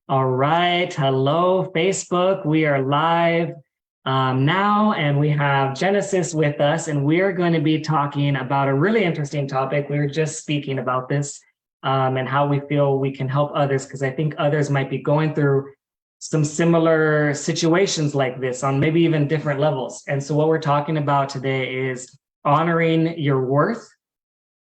All right. Hello, Facebook. We are live now, and we have Genesis with us, and we're going to be talking about a really interesting topic. We were just speaking about this and how we feel we can help others, because I think others might be going through some similar situations like this on maybe even different levels. And so what we're talking about today is honoring your worth,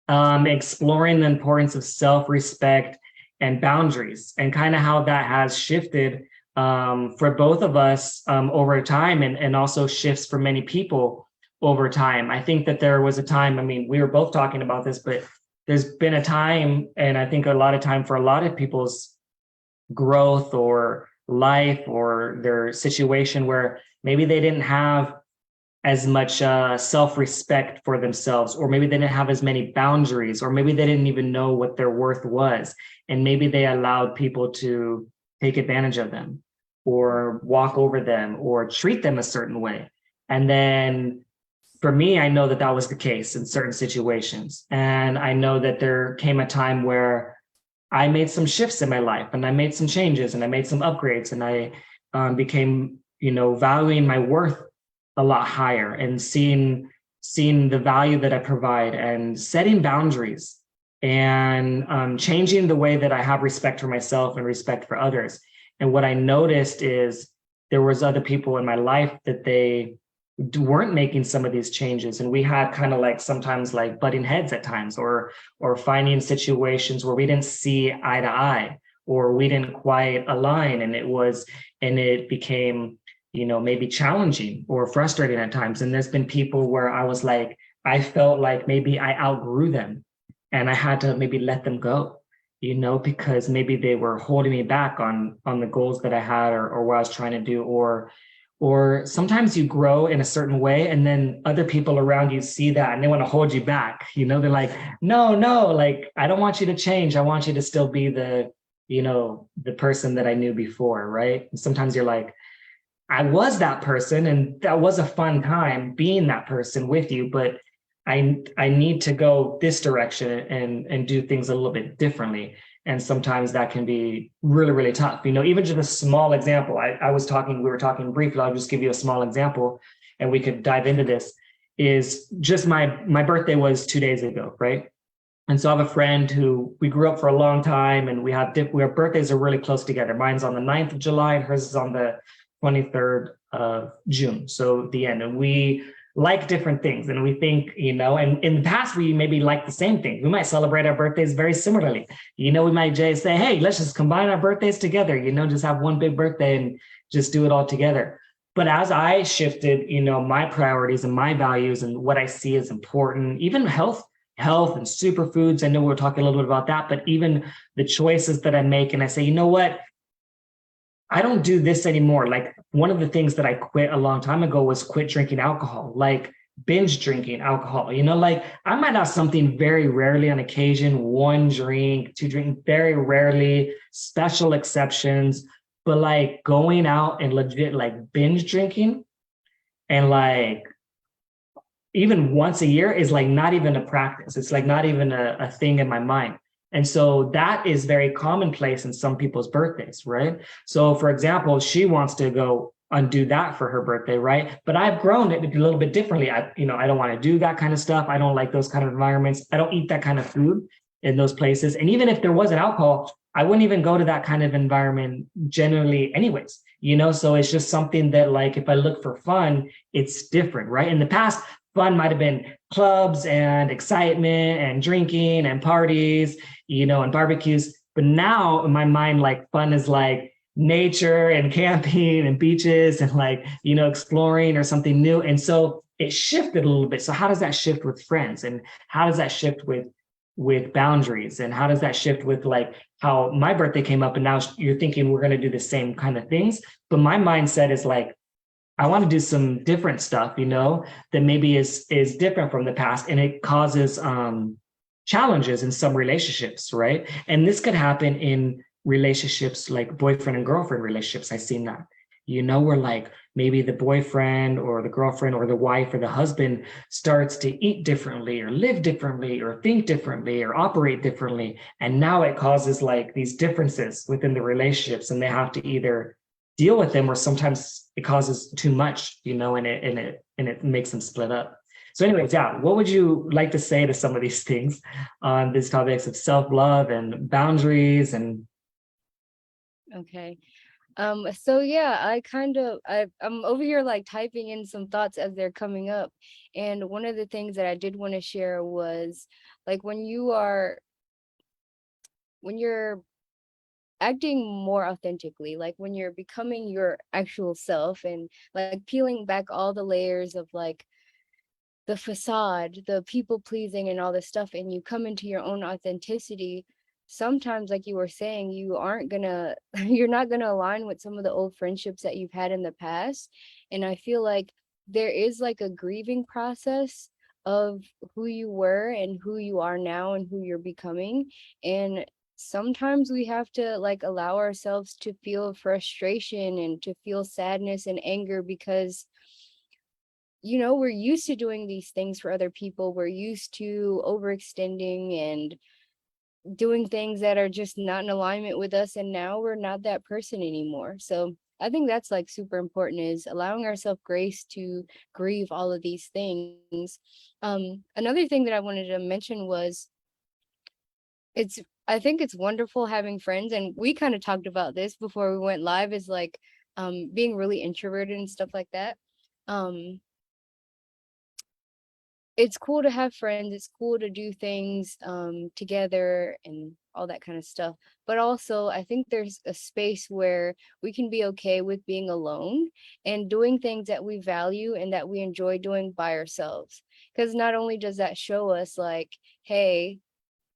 exploring the importance of self-respect and boundaries, and kind of how that has shifted for both of us over time, and also shifts for many people over time. I think that there was a time, I mean, we were both talking about this, but there's been a time, and I think a lot of time for a lot of people's growth or life or their situation, where maybe they didn't have as much self-respect for themselves, or maybe they didn't have as many boundaries, or maybe they didn't even know what their worth was. And maybe they allowed people to take advantage of them or walk over them or treat them a certain way. And then for me, I know that that was the case in certain situations. And I know that there came a time where I made some shifts in my life, and I made some changes, and I made some upgrades, and I became, valuing my worth a lot higher, and seeing the value that I provide, and setting boundaries, and changing the way that I have respect for myself and respect for others. And what I noticed is there was other people in my life that they weren't making some of these changes, and we had kind of like sometimes like butting heads at times, or finding situations where we didn't see eye to eye, or we didn't quite align, and it became maybe challenging or frustrating at times. And there's been people where I was like, I felt like maybe I outgrew them, and I had to maybe let them go, because maybe they were holding me back on the goals that I had, or what I was trying to do, or sometimes you grow in a certain way, and then other people around you see that and they want to hold you back. They're like, no, like, I don't want you to change. I want you to still be the person that I knew before, right? And sometimes you're like, I was that person, and that was a fun time being that person with you, but I need to go this direction and do things a little bit differently. And sometimes that can be really, really tough. Even just a small example. We were talking briefly, I'll just give you a small example, and we could dive into this. Is just my birthday was 2 days ago, right? And so I have a friend who we grew up for a long time, and our birthdays are really close together. Mine's on the 9th of July, and hers is on the 23rd of June. So the end. And we like different things, and we think, and in the past, we maybe like the same thing. We might celebrate our birthdays very similarly. We might just say, hey, let's just combine our birthdays together, just have one big birthday and just do it all together. But as I shifted, my priorities and my values and what I see as important, even health and superfoods. I know we're talking a little bit about that, but even the choices that I make, and I say, what? I don't do this anymore. Like, one of the things that I quit a long time ago was quit drinking alcohol, like binge drinking alcohol. Like, I might have something very rarely on occasion, 1 drink, 2 drink, very rarely, special exceptions, but like going out and legit like binge drinking, and like even once a year is like not even a practice. It's like not even a thing in my mind. And so that is very commonplace in some people's birthdays, right? So for example, she wants to go undo that for her birthday, right? But I've grown it a little bit differently. I don't want to do that kind of stuff. I don't like those kind of environments. I don't eat that kind of food in those places. And even if there wasn't alcohol, I wouldn't even go to that kind of environment generally anyways, so it's just something that, like, if I look for fun, it's different, right? In the past, fun might have been clubs and excitement and drinking and parties, and barbecues. But now in my mind, like, fun is like nature and camping and beaches and like, exploring or something new. And so it shifted a little bit. So how does that shift with friends? And how does that shift with boundaries? And how does that shift with like how my birthday came up, and now you're thinking we're going to do the same kind of things? But my mindset is like, I want to do some different stuff, that maybe is different from the past, and it causes challenges in some relationships, right? And this could happen in relationships like boyfriend and girlfriend relationships. I've seen that, where like maybe the boyfriend or the girlfriend or the wife or the husband starts to eat differently or live differently or think differently or operate differently. And now it causes like these differences within the relationships, and they have to either deal with them, or sometimes it causes too much, and it makes them split up. So anyways, yeah, what would you like to say to some of these things on these topics of self-love and boundaries and Okay. So yeah, I'm over here like typing in some thoughts as they're coming up. And one of the things that I did want to share was like when you're acting more authentically, like when you're becoming your actual self and like peeling back all the layers of like the facade, the people pleasing and all this stuff, and you come into your own authenticity, sometimes, like you were saying, you aren't gonna, you're not gonna align with some of the old friendships that you've had in the past. And I feel like there is like a grieving process of who you were and who you are now and who you're becoming. And sometimes we have to like allow ourselves to feel frustration and to feel sadness and anger because we're used to doing these things for other people. We're used to overextending and doing things that are just not in alignment with us. And now we're not that person anymore. So I think that's like super important, is allowing ourselves grace to grieve all of these things. Another thing that I wanted to mention was it's, I think it's wonderful having friends. And we kind of talked about this before we went live, is like being really introverted and stuff like that. Um, it's cool to have friends. It's cool to do things together and all that kind of stuff. But also, I think there's a space where we can be okay with being alone and doing things that we value and that we enjoy doing by ourselves. Because not only does that show us like, hey,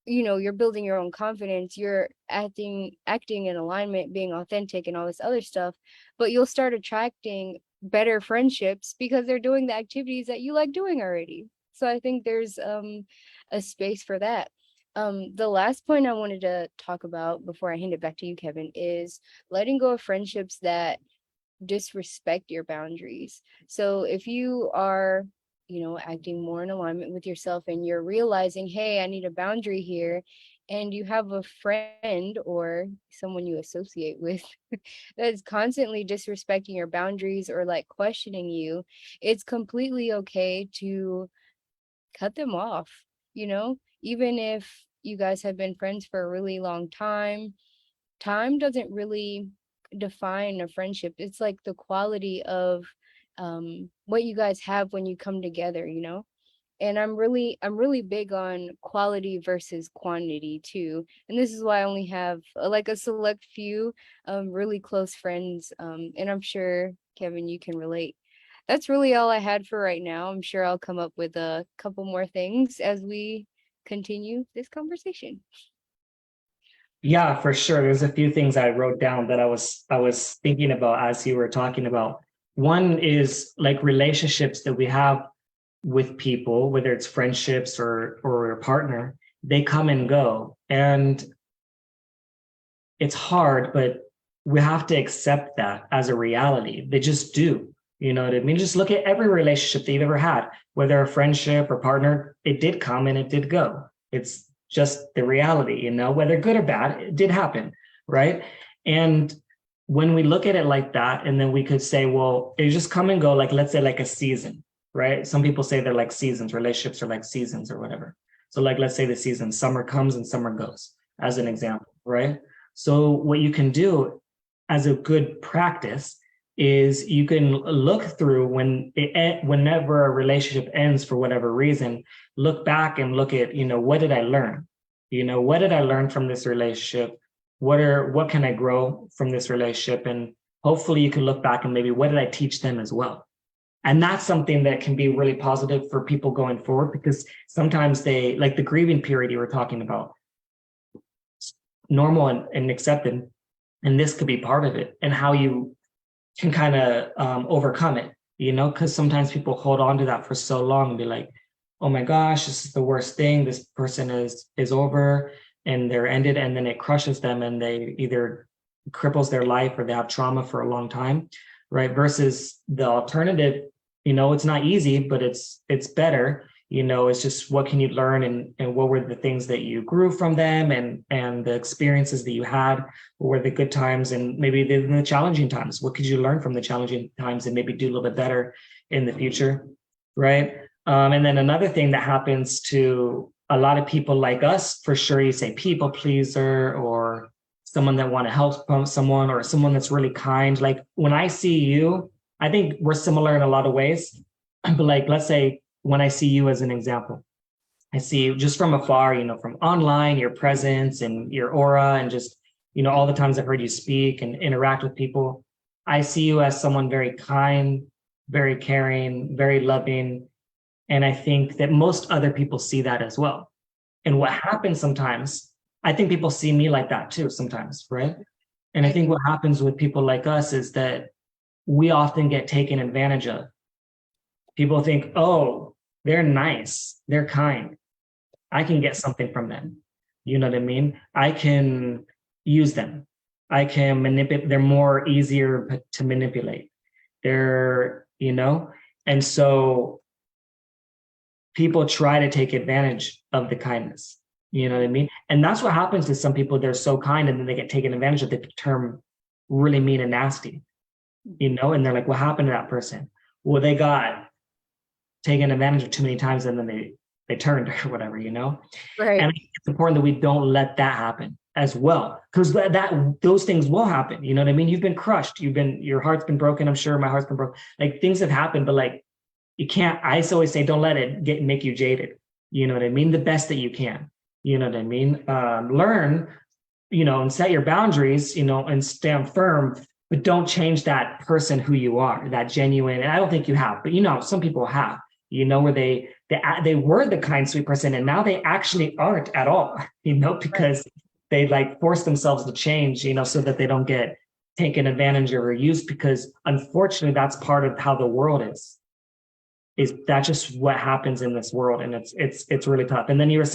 you're building your own confidence, you're acting in alignment, being authentic and all this other stuff, but you'll start attracting better friendships because they're doing the activities that you like doing already. So I think there's a space for that. The last point I wanted to talk about before I hand it back to you, Kevin, is letting go of friendships that disrespect your boundaries. So if you are, acting more in alignment with yourself and you're realizing, hey, I need a boundary here, and you have a friend or someone you associate with that is constantly disrespecting your boundaries or like questioning you, it's completely okay to cut them off, even if you guys have been friends for a really long time. Time doesn't really define a friendship. It's like the quality of what you guys have when you come together. And I'm really big on quality versus quantity too. And this is why I only have like a select few really close friends. And I'm sure, Kevin, you can relate. That's really all I had for right now. I'm sure I'll come up with a couple more things as we continue this conversation. yeah, for sure. There's a few things I wrote down that I was thinking about as you were talking about. One is like relationships that we have with people, whether it's friendships or a partner, they come and go. And it's hard, but we have to accept that as a reality. They just do. You know what I mean? Just look at every relationship that you've ever had, whether a friendship or partner, it did come and it did go. It's just the reality, whether good or bad, it did happen, right? And when we look at it like that, and then we could say, well, it just come and go, like let's say like a season, right? Some people say they're like seasons, relationships are like seasons or whatever. So like let's say the season, summer comes and summer goes, as an example, right? So what you can do as a good practice is you can look through whenever a relationship ends for whatever reason, look back and look at, what did I learn? What did I learn from this relationship? What can I grow from this relationship? And hopefully you can look back and maybe what did I teach them as well? And that's something that can be really positive for people going forward, because sometimes they, like the grieving period you were talking about, normal and accepted. And this could be part of it, and how you can kind of overcome it, because sometimes people hold on to that for so long and be like, oh my gosh, this is the worst thing. This person is over and they're ended, and then it crushes them and they either cripples their life or they have trauma for a long time. right? Versus the alternative, it's not easy, but it's better. It's just what can you learn, and what were the things that you grew from them, and the experiences that you had. What were the good times, and maybe the challenging times? What could you learn from the challenging times and maybe do a little bit better in the future, right? And then another thing that happens to a lot of people like us, for sure, you say people pleaser, or someone that want to help someone, or someone that's really kind. Like when I see you, I think we're similar in a lot of ways, but like, let's say when I see you as an example, I see you just from afar, from online, your presence and your aura, and just, all the times I've heard you speak and interact with people. I see you as someone very kind, very caring, very loving. And I think that most other people see that as well. And what happens sometimes, I think people see me like that too sometimes, right? And I think what happens with people like us is that we often get taken advantage of. People think, oh, they're nice, they're kind, I can get something from them. You know what I mean? I can use them. I can manipulate. They're more easier to manipulate. And so people try to take advantage of the kindness. You know what I mean? And that's what happens to some people. They're so kind, and then they get taken advantage of. They term really mean and nasty, and they're like, what happened to that person? Well, they got taken advantage of too many times, and then they turned or whatever, Right. And I think it's important that we don't let that happen as well, because those things will happen. You know what I mean? You've been crushed. Your heart's been broken. I'm sure my heart's been broken. Like things have happened, but like you can't. I always say, don't let it make you jaded. You know what I mean? The best that you can. You know what I mean? Learn, and set your boundaries. And stand firm, but don't change that person who you are. That genuine. And I don't think you have, but some people have. Where they were the kind, sweet person, and now they actually aren't at all, because they like force themselves to change, so that they don't get taken advantage of or used, because unfortunately that's part of how the world is that just what happens in this world. And it's really tough. And then you were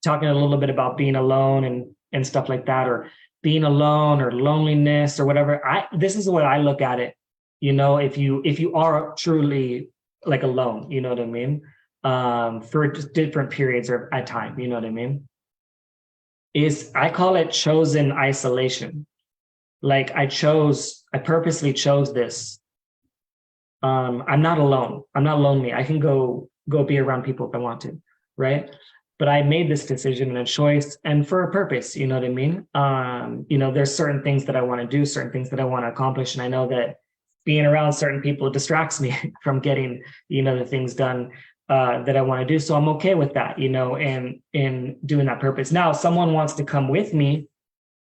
talking a little bit about being alone and stuff like that, or being alone or loneliness or whatever. This is the way I look at it. If you are truly like alone, you know what I mean? For different periods or at time, you know what I mean? I call it chosen isolation. Like I purposely chose this. I'm not alone. I'm not lonely. I can go be around people if I want to, right? But I made this decision and a choice, and for a purpose, you know what I mean? There's certain things that I want to do, certain things that I want to accomplish. And I know that being around certain people distracts me from getting, the things done that I want to do. So I'm okay with that, and in doing that purpose. Now, if someone wants to come with me,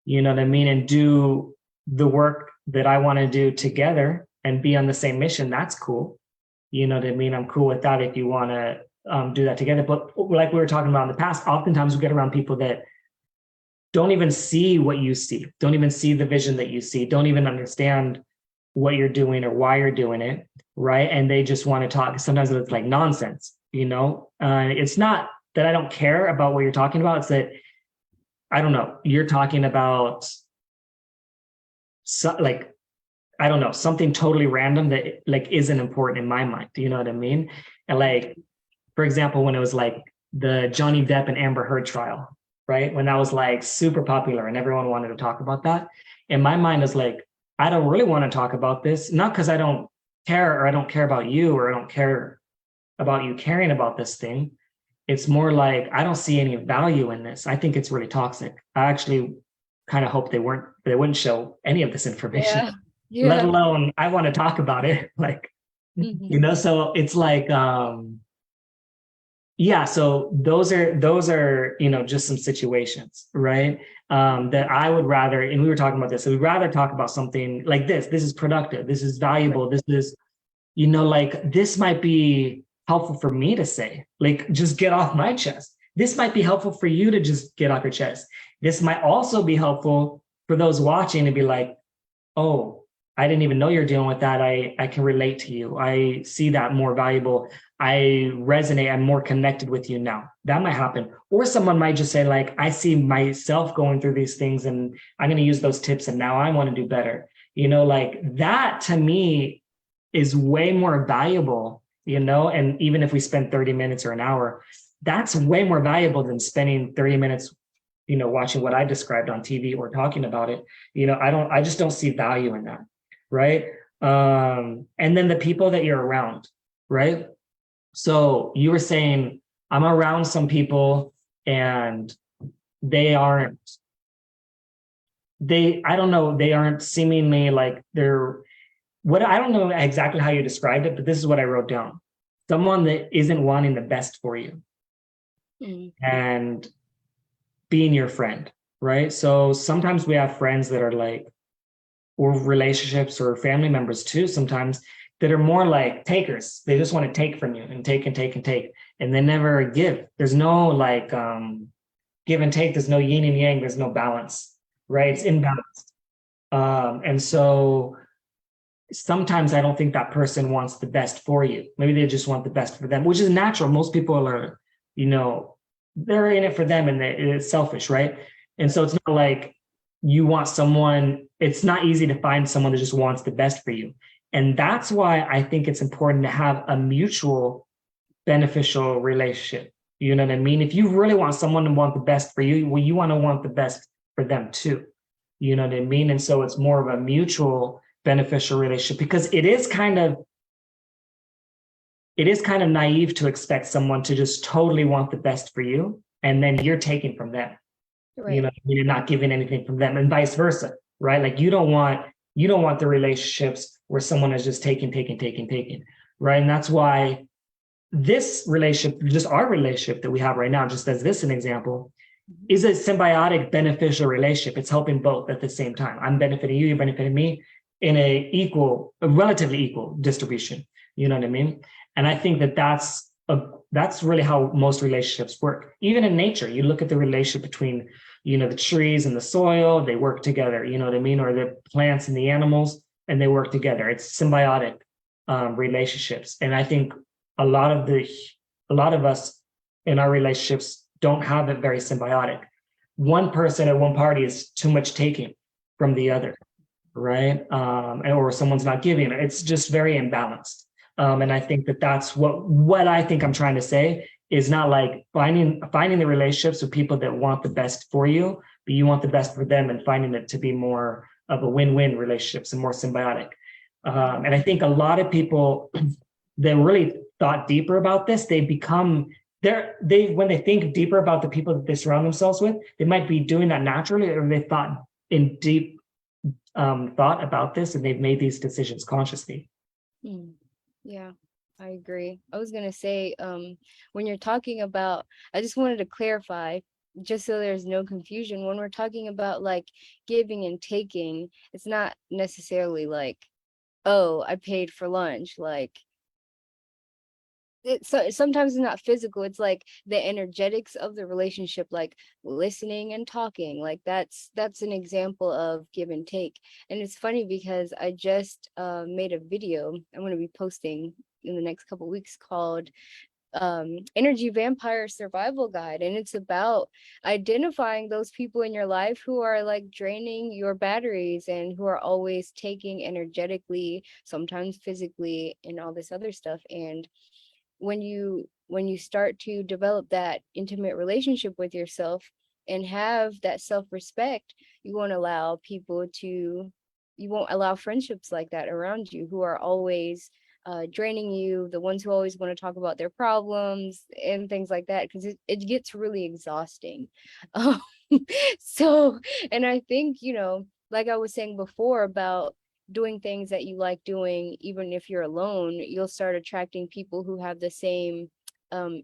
you know what I mean, and do the work that I want to do together and be on the same mission, that's cool. You know what I mean? I'm cool with that if you want to do that together. But like we were talking about in the past, oftentimes we get around people that don't even see what you see, don't even see the vision that you see, don't even understand what you're doing or why you're doing it, right? And they just want to talk. Sometimes it's like nonsense, it's not that I don't care about what you're talking about. It's that, I don't know, you're talking about I don't know, something totally random that like isn't important in my mind. Do you know what I mean? And like, for example, when it was like the Johnny Depp and Amber Heard trial, right? When that was like super popular and everyone wanted to talk about that. In my mind is like, I don't really want to talk about this, not because I don't care or I don't care about you or I don't care about you caring about this thing. It's more like, I don't see any value in this. I think it's really toxic. I actually kind of hope they wouldn't show any of this information, let alone I want to talk about it. Like, so it's like, so those are, just some situations, right? That I would rather, and we were talking about this, so we'd rather talk about something like this. This is productive. This is valuable. This is, like this might be helpful for me to say, like, just get off my chest. This might be helpful for you to just get off your chest. This might also be helpful for those watching to be like, oh, I didn't even know you're dealing with that. I can relate to you. I see that more valuable. I resonate. I'm more connected with you now. That might happen. Or someone might just say like, I see myself going through these things and I'm going to use those tips and now I want to do better. Like that to me is way more valuable, and even if we spend 30 minutes or an hour, that's way more valuable than spending 30 minutes, watching what I described on TV or talking about it. I just don't see value in that. Right. And then the people that you're around, right? So you were saying, I'm around some people and they aren't, I don't know, they aren't seemingly like I don't know exactly how you described it, but this is what I wrote down. Someone that isn't wanting the best for you and being your friend, right? So sometimes we have friends that are like, or relationships or family members too, sometimes that are more like takers. They just want to take from you and take and take and take, and they never give. There's no like give and take. There's no yin and yang. There's no balance, right? It's imbalanced. And so sometimes I don't think that person wants the best for you. Maybe they just want the best for them, which is natural. Most people are, they're in it for them and it's selfish, right? And so it's not like you want someone, it's not easy to find someone that just wants the best for you. And that's why I think it's important to have a mutual beneficial relationship. You know what I mean? If you really want someone to want the best for you, well, you want to want the best for them too. You know what I mean? And so it's more of a mutual beneficial relationship, because it is kind of naive to expect someone to just totally want the best for you and then you're taking from them. Right. You're not giving anything from them, and vice versa, right? Like you don't want the relationships where someone is just taking, right? And that's why this relationship, just our relationship that we have right now, just as this an example, is a symbiotic beneficial relationship. It's helping both at the same time. I'm benefiting you, you're benefiting me in a relatively equal distribution. You know what I mean? And I think that's really how most relationships work. Even in nature, you look at the relationship between, the trees and the soil, they work together, you know what I mean? Or the plants and the animals, and they work together. It's symbiotic relationships. And I think a lot of us in our relationships don't have it very symbiotic. One person at one party is too much taking from the other, right? Or someone's not giving. It's just very imbalanced. And I think that's what I think I'm trying to say is not like finding the relationships with people that want the best for you, but you want the best for them, and finding it to be more of a win-win relationships and more symbiotic. And I think a lot of people that really thought deeper about this, when they think deeper about the people that they surround themselves with, they might be doing that naturally, or they thought in deep thought about this and they've made these decisions consciously. Yeah, I agree. I was gonna say, when you're talking about, I just wanted to clarify, just so there's no confusion, when we're talking about like giving and taking, it's not necessarily like, oh, I paid for lunch. Like sometimes it's not physical, it's like the energetics of the relationship, like listening and talking, like that's an example of give and take. And it's funny because I just made a video I'm going to be posting in the next couple weeks called Energy Vampire Survival Guide, and it's about identifying those people in your life who are like draining your batteries and who are always taking energetically, sometimes physically, and all this other stuff. And when you start to develop that intimate relationship with yourself and have that self-respect, you won't allow friendships like that around you who are always draining you, the ones who always want to talk about their problems and things like that, because it gets really exhausting. So, and I think, like I was saying before about doing things that you like doing, even if you're alone, you'll start attracting people who have the same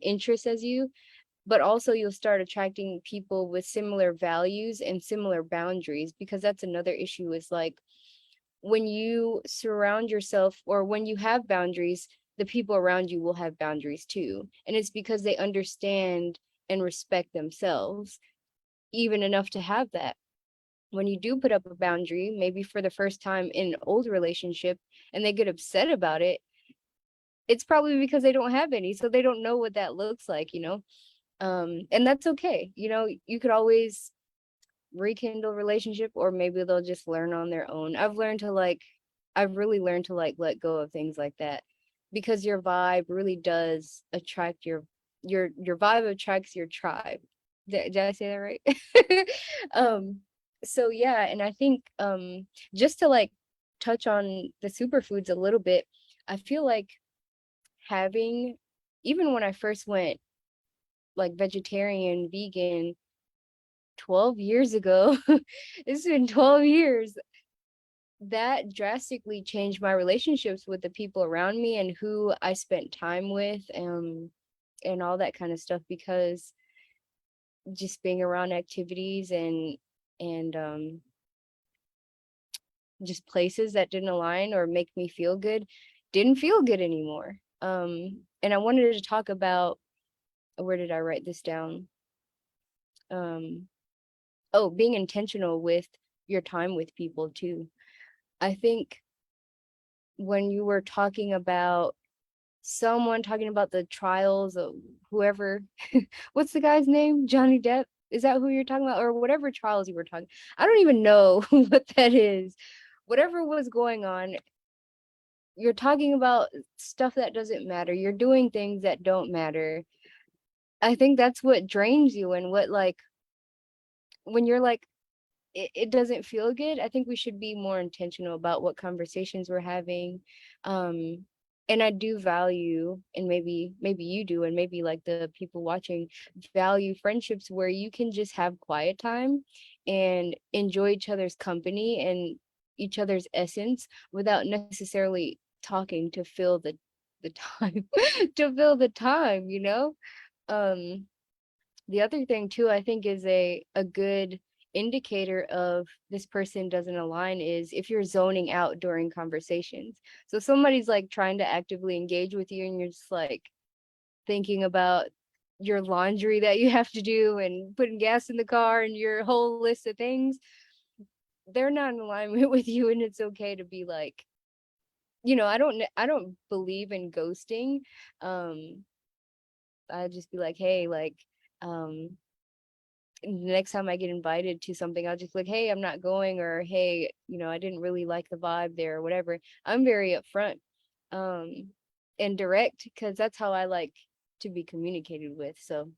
interests as you, but also you'll start attracting people with similar values and similar boundaries, because that's another issue is like when you surround yourself, or when you have boundaries, the people around you will have boundaries too. And it's because they understand and respect themselves even enough to have that. When you do put up a boundary, maybe for the first time in an old relationship, and they get upset about it, it's probably because they don't have any, so they don't know what that looks like, and that's okay. You could always rekindle relationship, or maybe they'll just learn on their own. I've really learned to like let go of things like that, because your vibe really does attract your vibe attracts your tribe. Did I say that right? um so yeah, and I think just to like touch on the superfoods a little bit, I feel like having, even when I first went like vegetarian, vegan 12 years ago, it's been 12 years, that drastically changed my relationships with the people around me and who I spent time with, and all that kind of stuff, because just being around activities and just places that didn't align or make me feel good didn't feel good anymore. And I wanted to talk about, where did I write this down? Oh, being intentional with your time with people too. I think when you were talking about someone talking about the trials of whoever, what's the guy's name? Johnny Depp? Is that who you're talking about? Or whatever trials you were talking. I don't even know what that is. Whatever was going on, you're talking about stuff that doesn't matter. You're doing things that don't matter. I think that's what drains you, and what, like, when you're like, it doesn't feel good. I think we should be more intentional about what conversations we're having. Um, and I do value, and maybe you do, and maybe like the people watching value friendships where you can just have quiet time and enjoy each other's company and each other's essence without necessarily talking to fill the time to fill the time, you know? Um, the other thing too, I think, is a good indicator of this person doesn't align is if you're zoning out during conversations. So somebody's like trying to actively engage with you and you're just like thinking about your laundry that you have to do and putting gas in the car and your whole list of things. They're not in alignment with you, and it's okay to be like, I don't believe in ghosting. um I'd just be like, hey, like, um the next time I get invited to something, I'll just like, hey, I'm not going, or hey, I didn't really like the vibe there, or whatever. I'm very upfront, um, and direct, because that's how I like to be communicated with. So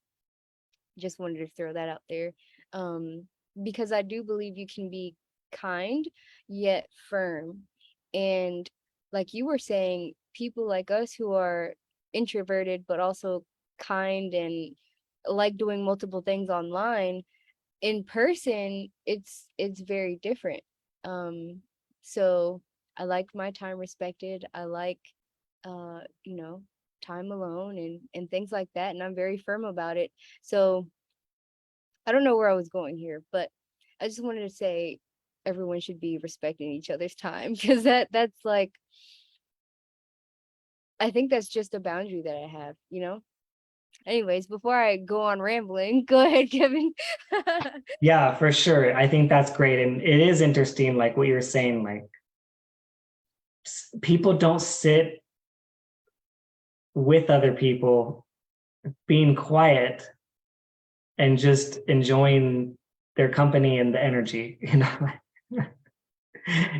just wanted to throw that out there. Um, because I do believe you can be kind yet firm. And like you were saying, people like us who are introverted but also kind and like doing multiple things online, in person it's very different. So I like my time respected. I like uh you know time alone and things like that, and I'm very firm about it. So I don't know where I was going here, but I just wanted to say everyone should be respecting each other's time, because that's like, I think that's just a boundary that I have. Anyways, before I go on rambling, go ahead, Kevin. Yeah, for sure. I think that's great. And it is interesting, like what you're saying, like people don't sit with other people being quiet and just enjoying their company and the energy.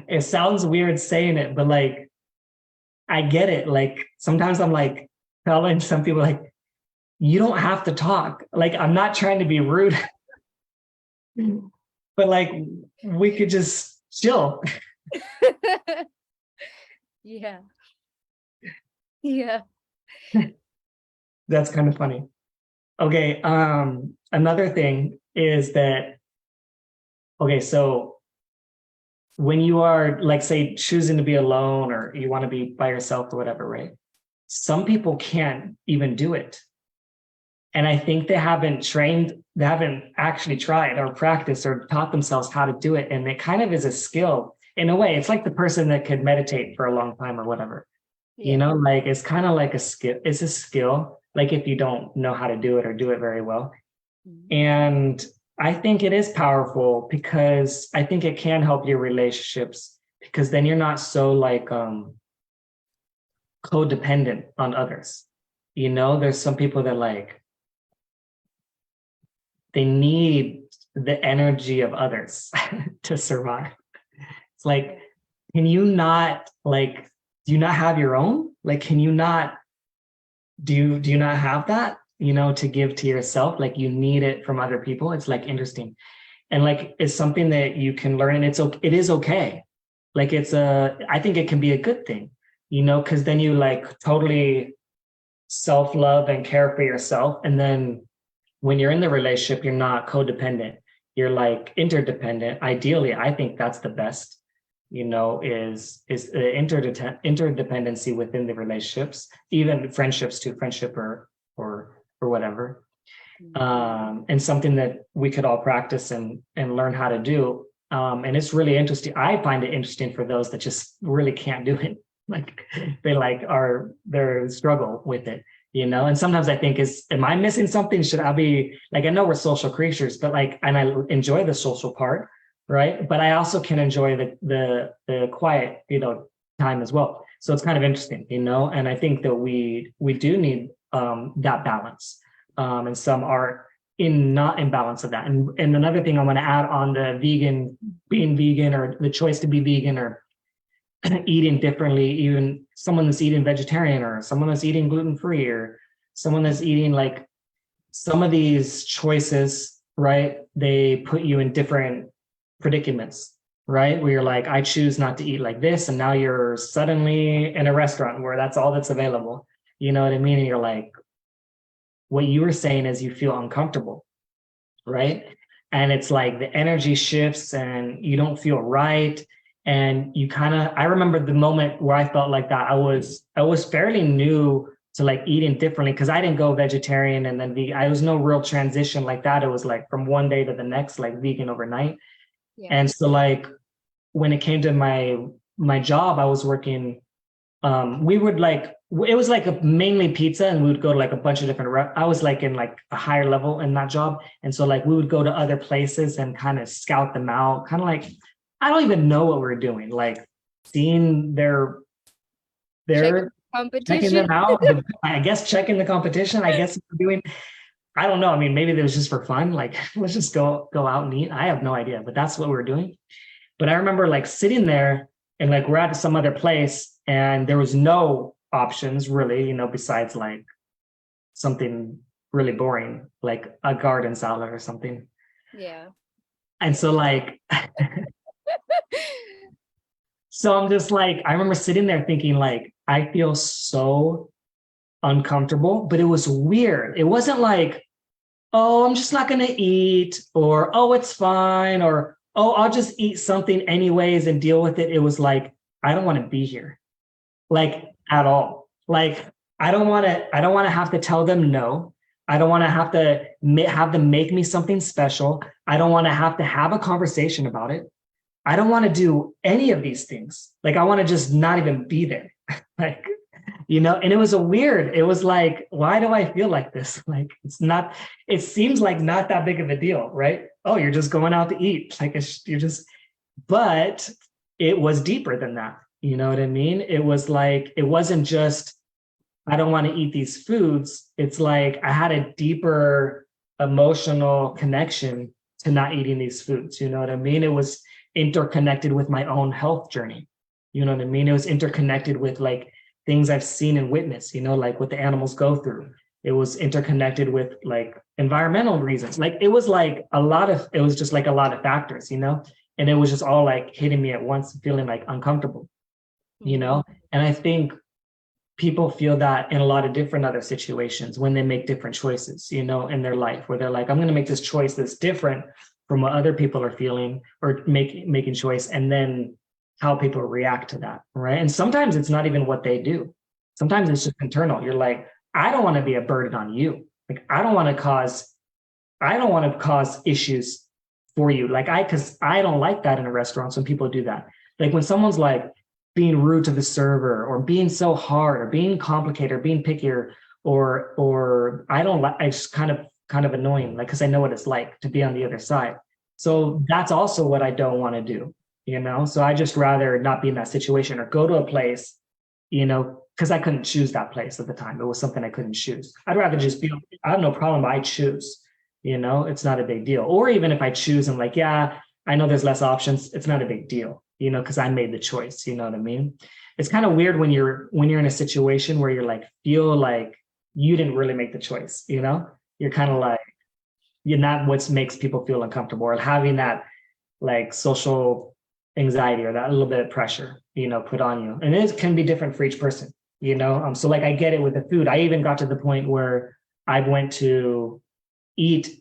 It sounds weird saying it, but like I get it. Like sometimes I'm like telling some people like, you don't have to talk. Like I'm not trying to be rude, but like we could just chill. Yeah. Yeah. That's kind of funny. Okay. Another thing is that, okay, so when you are like, say, choosing to be alone or you want to be by yourself or whatever, right? Some people can't even do it. And I think they haven't actually tried or practiced or taught themselves how to do it. And it kind of is a skill in a way. It's like the person that could meditate for a long time or whatever. Yeah. Like it's kind of like a skill. It's a skill, like if you don't know how to do it or do it very well. Mhm. And I think it is powerful because I think it can help your relationships, because then you're not so like codependent on others. There's some people that like they need the energy of others to survive. It's like, can you not like, do you not have your own? Like, can you not, do you not have that, to give to yourself? Like you need it from other people. It's like interesting. And like, it's something that you can learn and it is okay. Like I think it can be a good thing, because then you like totally self-love and care for yourself. And then when you're in the relationship, you're not codependent. You're like interdependent. Ideally, I think that's the best, is the interdependency within the relationships, even friendships too, friendship or whatever. And something that we could all practice and learn how to do. And it's really interesting. I find it interesting for those that just really can't do it. Like they struggle with it, and sometimes I think am I missing something? Should I be like, I know we're social creatures, but like, and I enjoy the social part, right? But I also can enjoy the quiet, time as well. So it's kind of interesting, and I think that we do need that balance. And some are not in balance of that. And another thing I want to add on the being vegan or the choice to be vegan or eating differently, even someone that's eating vegetarian or someone that's eating gluten-free or someone that's eating like some of these choices, right? They put you in different predicaments, right? Where you're like, I choose not to eat like this. And now you're suddenly in a restaurant where that's all that's available. You know what I mean? And you're like, what you were saying is you feel uncomfortable, right? And it's like the energy shifts and you don't feel right. And you I remember the moment where I felt like that. I was fairly new to like eating differently because I didn't go vegetarian and then vegan. I was no real transition like that. It was like from one day to the next, like vegan overnight. Yeah. And so like when it came to my job, I was working, we would like, it was like mainly pizza and we would go to like a bunch of different, I was like in like a higher level in that job. And so like we would go to other places and kind of scout them out, kind of like, I don't even know what we're doing, like seeing their checking them out, I guess checking the competition, I guess we're doing, I don't know. I mean, maybe it was just for fun. Like, let's just go out and eat. I have no idea, but that's what we're doing. But I remember like sitting there and like we're at some other place and there was no options really, besides like something really boring, like a garden salad or something. Yeah. And so like, so I'm just like, I remember sitting there thinking like, I feel so uncomfortable, but it was weird. It wasn't like, oh, I'm just not going to eat or, oh, it's fine. Or, oh, I'll just eat something anyways and deal with it. It was like, I don't want to be here. Like at all. Like, I don't want to have to tell them no. I don't want to have them make me something special. I don't want to have a conversation about it. I don't want to do any of these things. Like, I want to just not even be there. Like, and it was it was like, why do I feel like this? Like, it seems like not that big of a deal, right? Oh, you're just going out to eat. Like, but it was deeper than that. You know what I mean? It was like, it wasn't just, I don't want to eat these foods. It's like, I had a deeper emotional connection to not eating these foods. You know what I mean? It was interconnected with my own health journey. You know what I mean? It was interconnected with like things I've seen and witnessed, like what the animals go through. It was interconnected with like environmental reasons. Like it was just like a lot of factors, and it was just all like hitting me at once, feeling like uncomfortable, and I think people feel that in a lot of different other situations when they make different choices, in their life, where they're like, I'm going to make this choice that's different from what other people are feeling or making choice, and then how people react to that, right? And sometimes it's not even what they do. Sometimes it's just internal. You're like, I don't want to be a burden on you. Like, I don't want to cause issues for you. Like, because I don't like that in a restaurant. Some people do that. Like when someone's like being rude to the server or being so hard or being complicated or being pickier or I don't like, it's kind of annoying, like, because I know what it's like to be on the other side. So that's also what I don't want to do, So I just rather not be in that situation or go to a place, because I couldn't choose that place at the time. It was something I couldn't choose. I'd rather just I have no problem, I choose, it's not a big deal. Or even if I choose, I'm like, yeah, I know there's less options. It's not a big deal, because I made the choice. You know what I mean? It's kind of weird when you're in a situation where you're like, feel like you didn't really make the choice, you're kind of like, you're not what makes people feel uncomfortable, or having that like social anxiety or that little bit of pressure, put on you. And it can be different for each person, so like I get it with the food. I even got to the point where I went to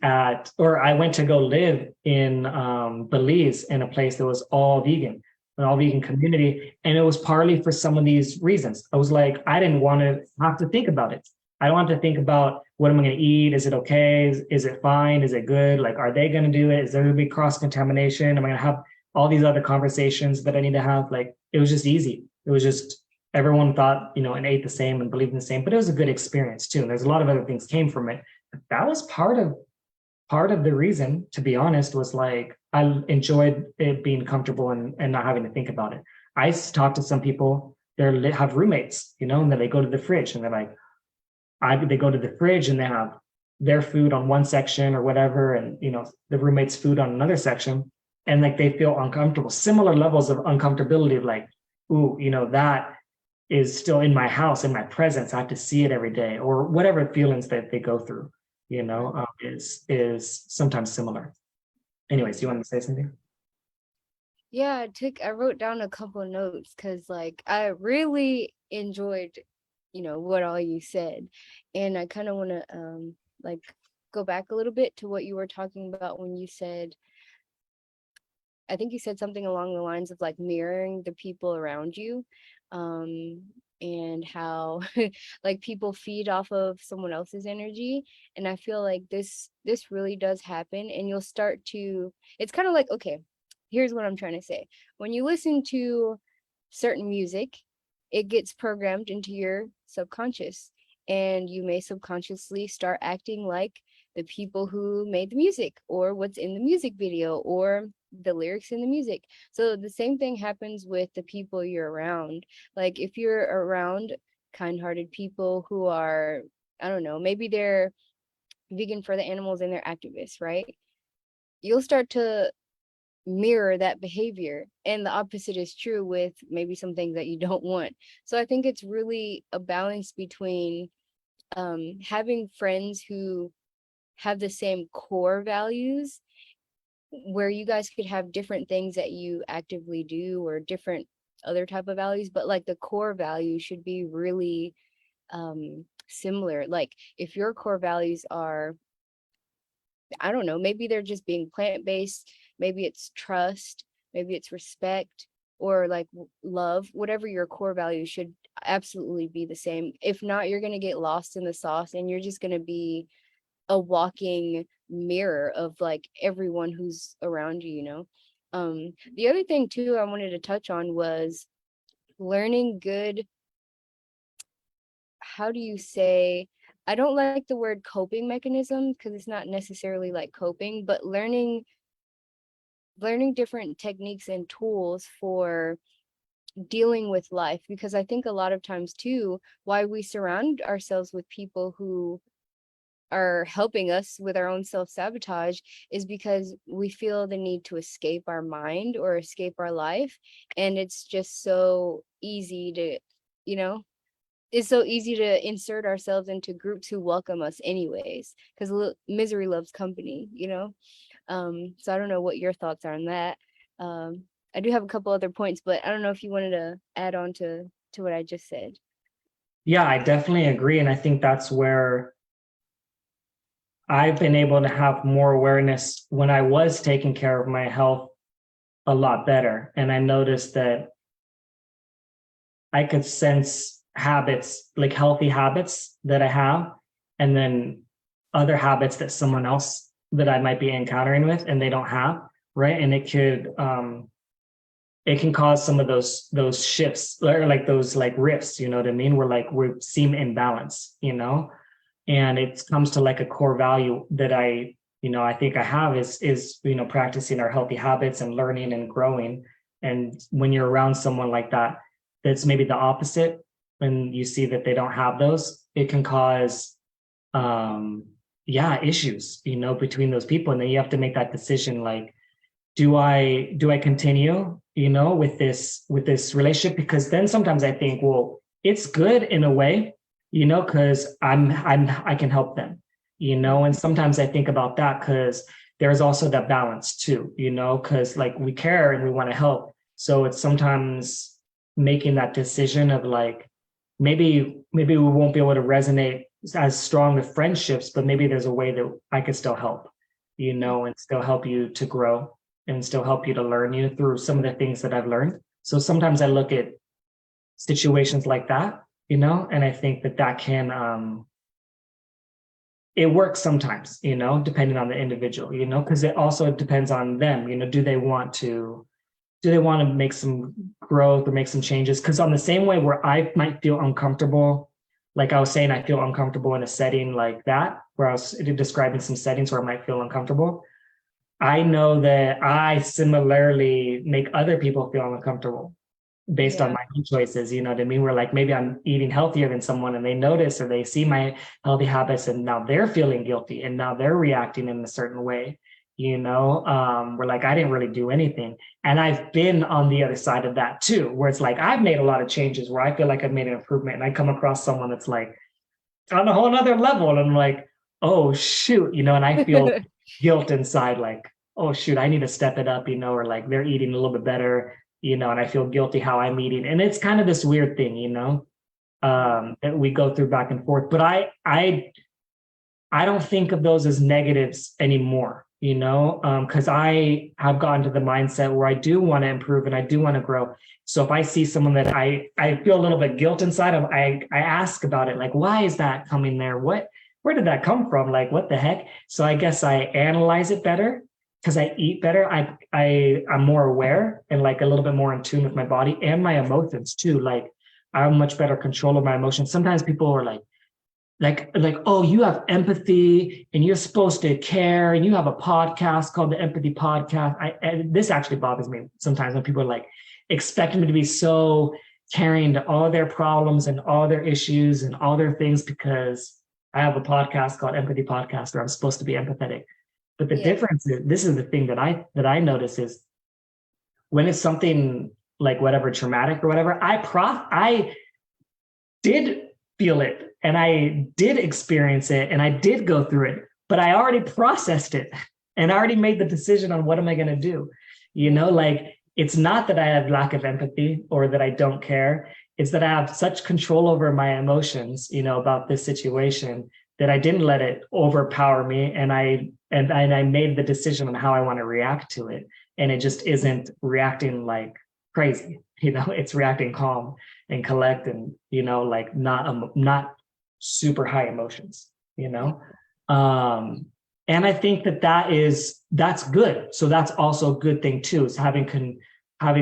I went to go live in Belize, in a place that was all vegan, an all vegan community. And it was partly for some of these reasons. I was like, I didn't want to have to think about it. I don't want to think about, what am I going to eat? Is it okay? Is it fine? Is it good? Like, are they going to do it? Is there going to be cross contamination? Am I going to have all these other conversations that I need to have? Like, it was just easy. It was just, everyone thought, and ate the same and believed in the same, but it was a good experience too. And there's a lot of other things came from it. But that was part of the reason, to be honest, was like, I enjoyed it being comfortable and not having to think about it. I talk to some people, they have roommates, and then they go to the fridge and they're like, they go to the fridge and they have their food on one section or whatever, and the roommate's food on another section, and like they feel uncomfortable, similar levels of uncomfortability of like, ooh, that is still in my house, in my presence, I have to see it every day, or whatever feelings that they go through, is sometimes similar. Anyways, you want to say something? Yeah, I wrote down a couple of notes because like I really enjoyed, what all you said. And I kind of want to like go back a little bit to what you were talking about when you said, I think you said something along the lines of like mirroring the people around you. Um, and how like people feed off of someone else's energy. And I feel like this really does happen, and you'll start to, it's kind of like, okay, here's what I'm trying to say. When you listen to certain music, it gets programmed into your subconscious, and you may subconsciously start acting like the people who made the music, or what's in the music video, or the lyrics in the music. So the same thing happens with the people you're around. Like if you're around kind-hearted people who are, I don't know, maybe they're vegan for the animals and they're activists, right? You'll start to mirror that behavior, and the opposite is true with maybe some things that you don't want. So I think it's really a balance between having friends who have the same core values, where you guys could have different things that you actively do, or different other type of values, but like the core value should be really similar. Like if your core values are, I don't know, maybe they're just being plant-based, maybe it's trust, maybe it's respect, or like love, whatever your core values should absolutely be the same. If not, you're going to get lost in the sauce, and you're just going to be a walking mirror of like everyone who's around you, the other thing too I wanted to touch on was learning good, how do you say, I don't like the word coping mechanism because it's not necessarily like coping, but learning different techniques and tools for dealing with life. Because I think a lot of times too, why we surround ourselves with people who are helping us with our own self-sabotage is because we feel the need to escape our mind or escape our life. And it's just so easy to, you know, it's so easy to insert ourselves into groups who welcome us anyways, because misery loves company. So I don't know what your thoughts are on that. I do have a couple other points, but I don't know if you wanted to add on to what I just said. Yeah, I definitely agree. And I think that's where I've been able to have more awareness when I was taking care of my health a lot better. And I noticed that I could sense habits, like healthy habits that I have, and then other habits that someone else that I might be encountering with and they don't have, right? And it can cause some of those shifts, or like those like rifts, you know what I mean? Where like we seem imbalance. And it comes to like a core value that I think I have is practicing our healthy habits and learning and growing. And when you're around someone like that, that's maybe the opposite, and you see that they don't have those, it can cause yeah, issues, between those people. And then you have to make that decision, like, do I continue, with this relationship? Because then sometimes I think, well, it's good in a way, because I can help them, and sometimes I think about that because there's also that balance too, because like we care and we want to help. So it's sometimes making that decision of like, maybe we won't be able to resonate as strong with friendships, but maybe there's a way that I could still help, and still help you to grow and still help you to learn you through some of the things that I've learned. So sometimes I look at situations like that, and I think that that can it works sometimes, depending on the individual, because it also depends on them, do they want to make some growth or make some changes? Because on the same way where I might feel uncomfortable, like I was saying, I feel uncomfortable in a setting like that, where I was describing some settings where I might feel uncomfortable. I know that I similarly make other people feel uncomfortable based on Yeah. my own choices. You know what I mean? Where like maybe I'm eating healthier than someone and they notice or they see my healthy habits and now they're feeling guilty and now they're reacting in a certain way. Where like I didn't really do anything. And I've been on the other side of that too, where it's like I've made a lot of changes where I feel like I've made an improvement and I come across someone that's like on a whole nother level. And I'm like, oh shoot, and I feel guilt inside, like, oh shoot, I need to step it up, or like they're eating a little bit better, and I feel guilty how I'm eating. And it's kind of this weird thing, that we go through back and forth. But I don't think of those as negatives anymore, because I have gotten to the mindset where I do want to improve and I do want to grow. So if I see someone that I feel a little bit guilt inside of, I ask about it, like, why is that coming there? Where did that come from? Like, what the heck? So I guess I analyze it better because I eat better. I'm more aware and like a little bit more in tune with my body and my emotions too. Like I have much better control of my emotions. Sometimes people are like, oh, you have empathy and you're supposed to care and you have a podcast called the Empathy Podcast. And this actually bothers me sometimes when people are like expecting me to be so caring to all their problems and all their issues and all their things because I have a podcast called Empathy Podcast where I'm supposed to be empathetic. But the Yeah. difference is, this is the thing that I notice is when it's something like whatever traumatic or whatever, I did feel it and I did experience it and I did go through it, but I already processed it and I already made the decision on what am I going to do. Like it's not that I have lack of empathy or that I don't care. It's that I have such control over my emotions, about this situation that I didn't let it overpower me. And I made the decision on how I want to react to it. And it just isn't reacting like crazy, it's reacting calm and collect and like not super high emotions, and I think that's good. So that's also a good thing too, is having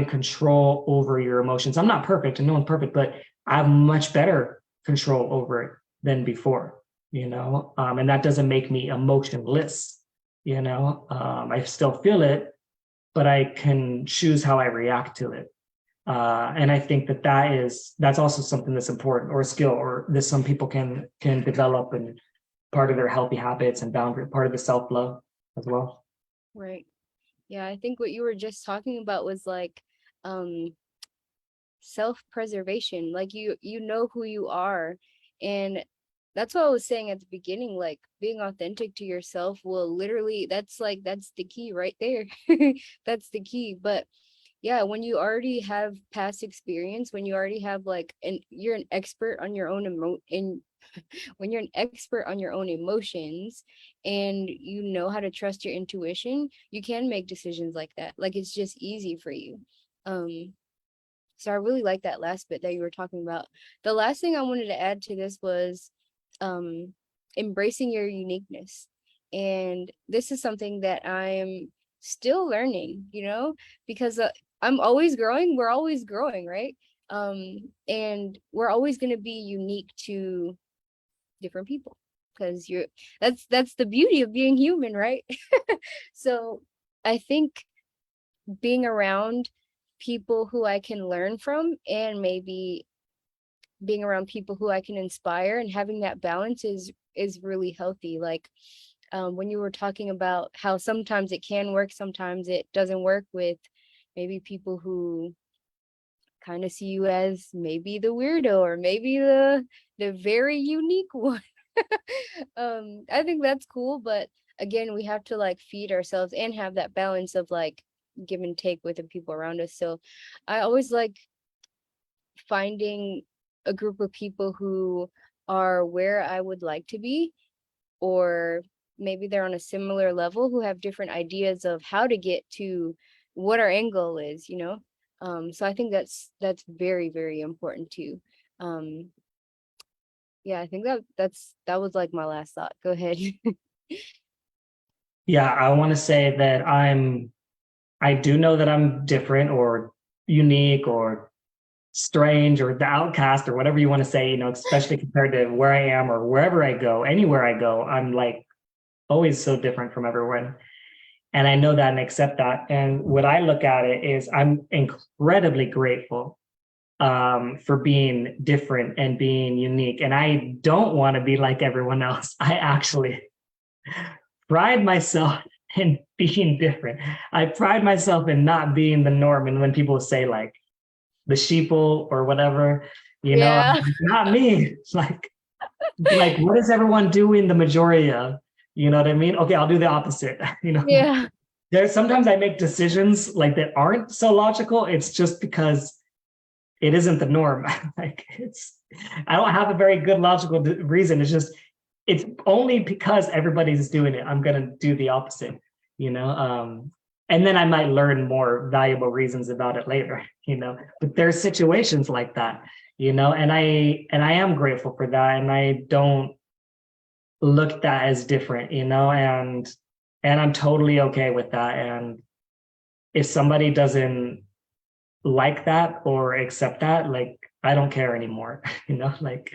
control over your emotions. I'm not perfect and no one's perfect, but I have much better control over it than before, and that doesn't make me emotionless. I still feel it, but I can choose how I react to it. And I think that's also something that's important, or a skill, or that some people can develop, and part of their healthy habits and boundary, part of the self-love as well. Right. Yeah, I think what you were just talking about was like um self-preservation. Like you know who you are. And that's what I was saying at the beginning, like being authentic to yourself will literally, that's the key right there. That's the key. But yeah, when you already have past experience, when you already have like, and you're an expert on your own in when you're an expert on your own emotions and you know how to trust your intuition, you can make decisions like that. Like it's just easy for you. Um, so I really like that last bit that you were talking about. The last thing I wanted to add to this was um embracing your uniqueness. And this is something that I'm still learning, because I'm always growing, we're always growing, right? And we're always going to be unique to different people because that's the beauty of being human, right? So I think being around people who I can learn from, and maybe being around people who I can inspire, and having that balance is really healthy. Like when you were talking about how sometimes it can work, sometimes it doesn't work with maybe people who kind of see you as maybe the weirdo or maybe the very unique one. I think that's cool, but again, we have to like feed ourselves and have that balance of like give and take with the people around us. So I always like finding a group of people who are where I would like to be, or maybe they're on a similar level who have different ideas of how to get to what our end goal is, you know? So I think that's very, very important too. Um, yeah, I think that was like my last thought. Go ahead. Yeah, I want to say that I do know that I'm different or unique or strange or the outcast or whatever you want to say, you know, especially compared to where I am or wherever I go, anywhere I go, I'm like always so different from everyone. And I know that and accept that. And what I look at it is I'm incredibly grateful for being different and being unique. And I don't want to be like everyone else. I actually pride myself in being different. I pride myself in not being the norm. And when people say like the sheeple or whatever, you know, I'm Yeah. like, not me. It's like what is everyone doing the majority of? You know what I mean? Okay, I'll do the opposite. You know, Yeah. there's sometimes I make decisions like that aren't so logical. It's just because it isn't the norm. Like I don't have a very good logical reason. It's only because everybody's doing it. I'm gonna do the opposite, you know. And then I might learn more valuable reasons about it later, you know. But there's situations like that, you know, and I am grateful for that, and I don't look at that as different, you know, and I'm totally okay with that. And if somebody doesn't like that or accept that, like I don't care anymore. You know, like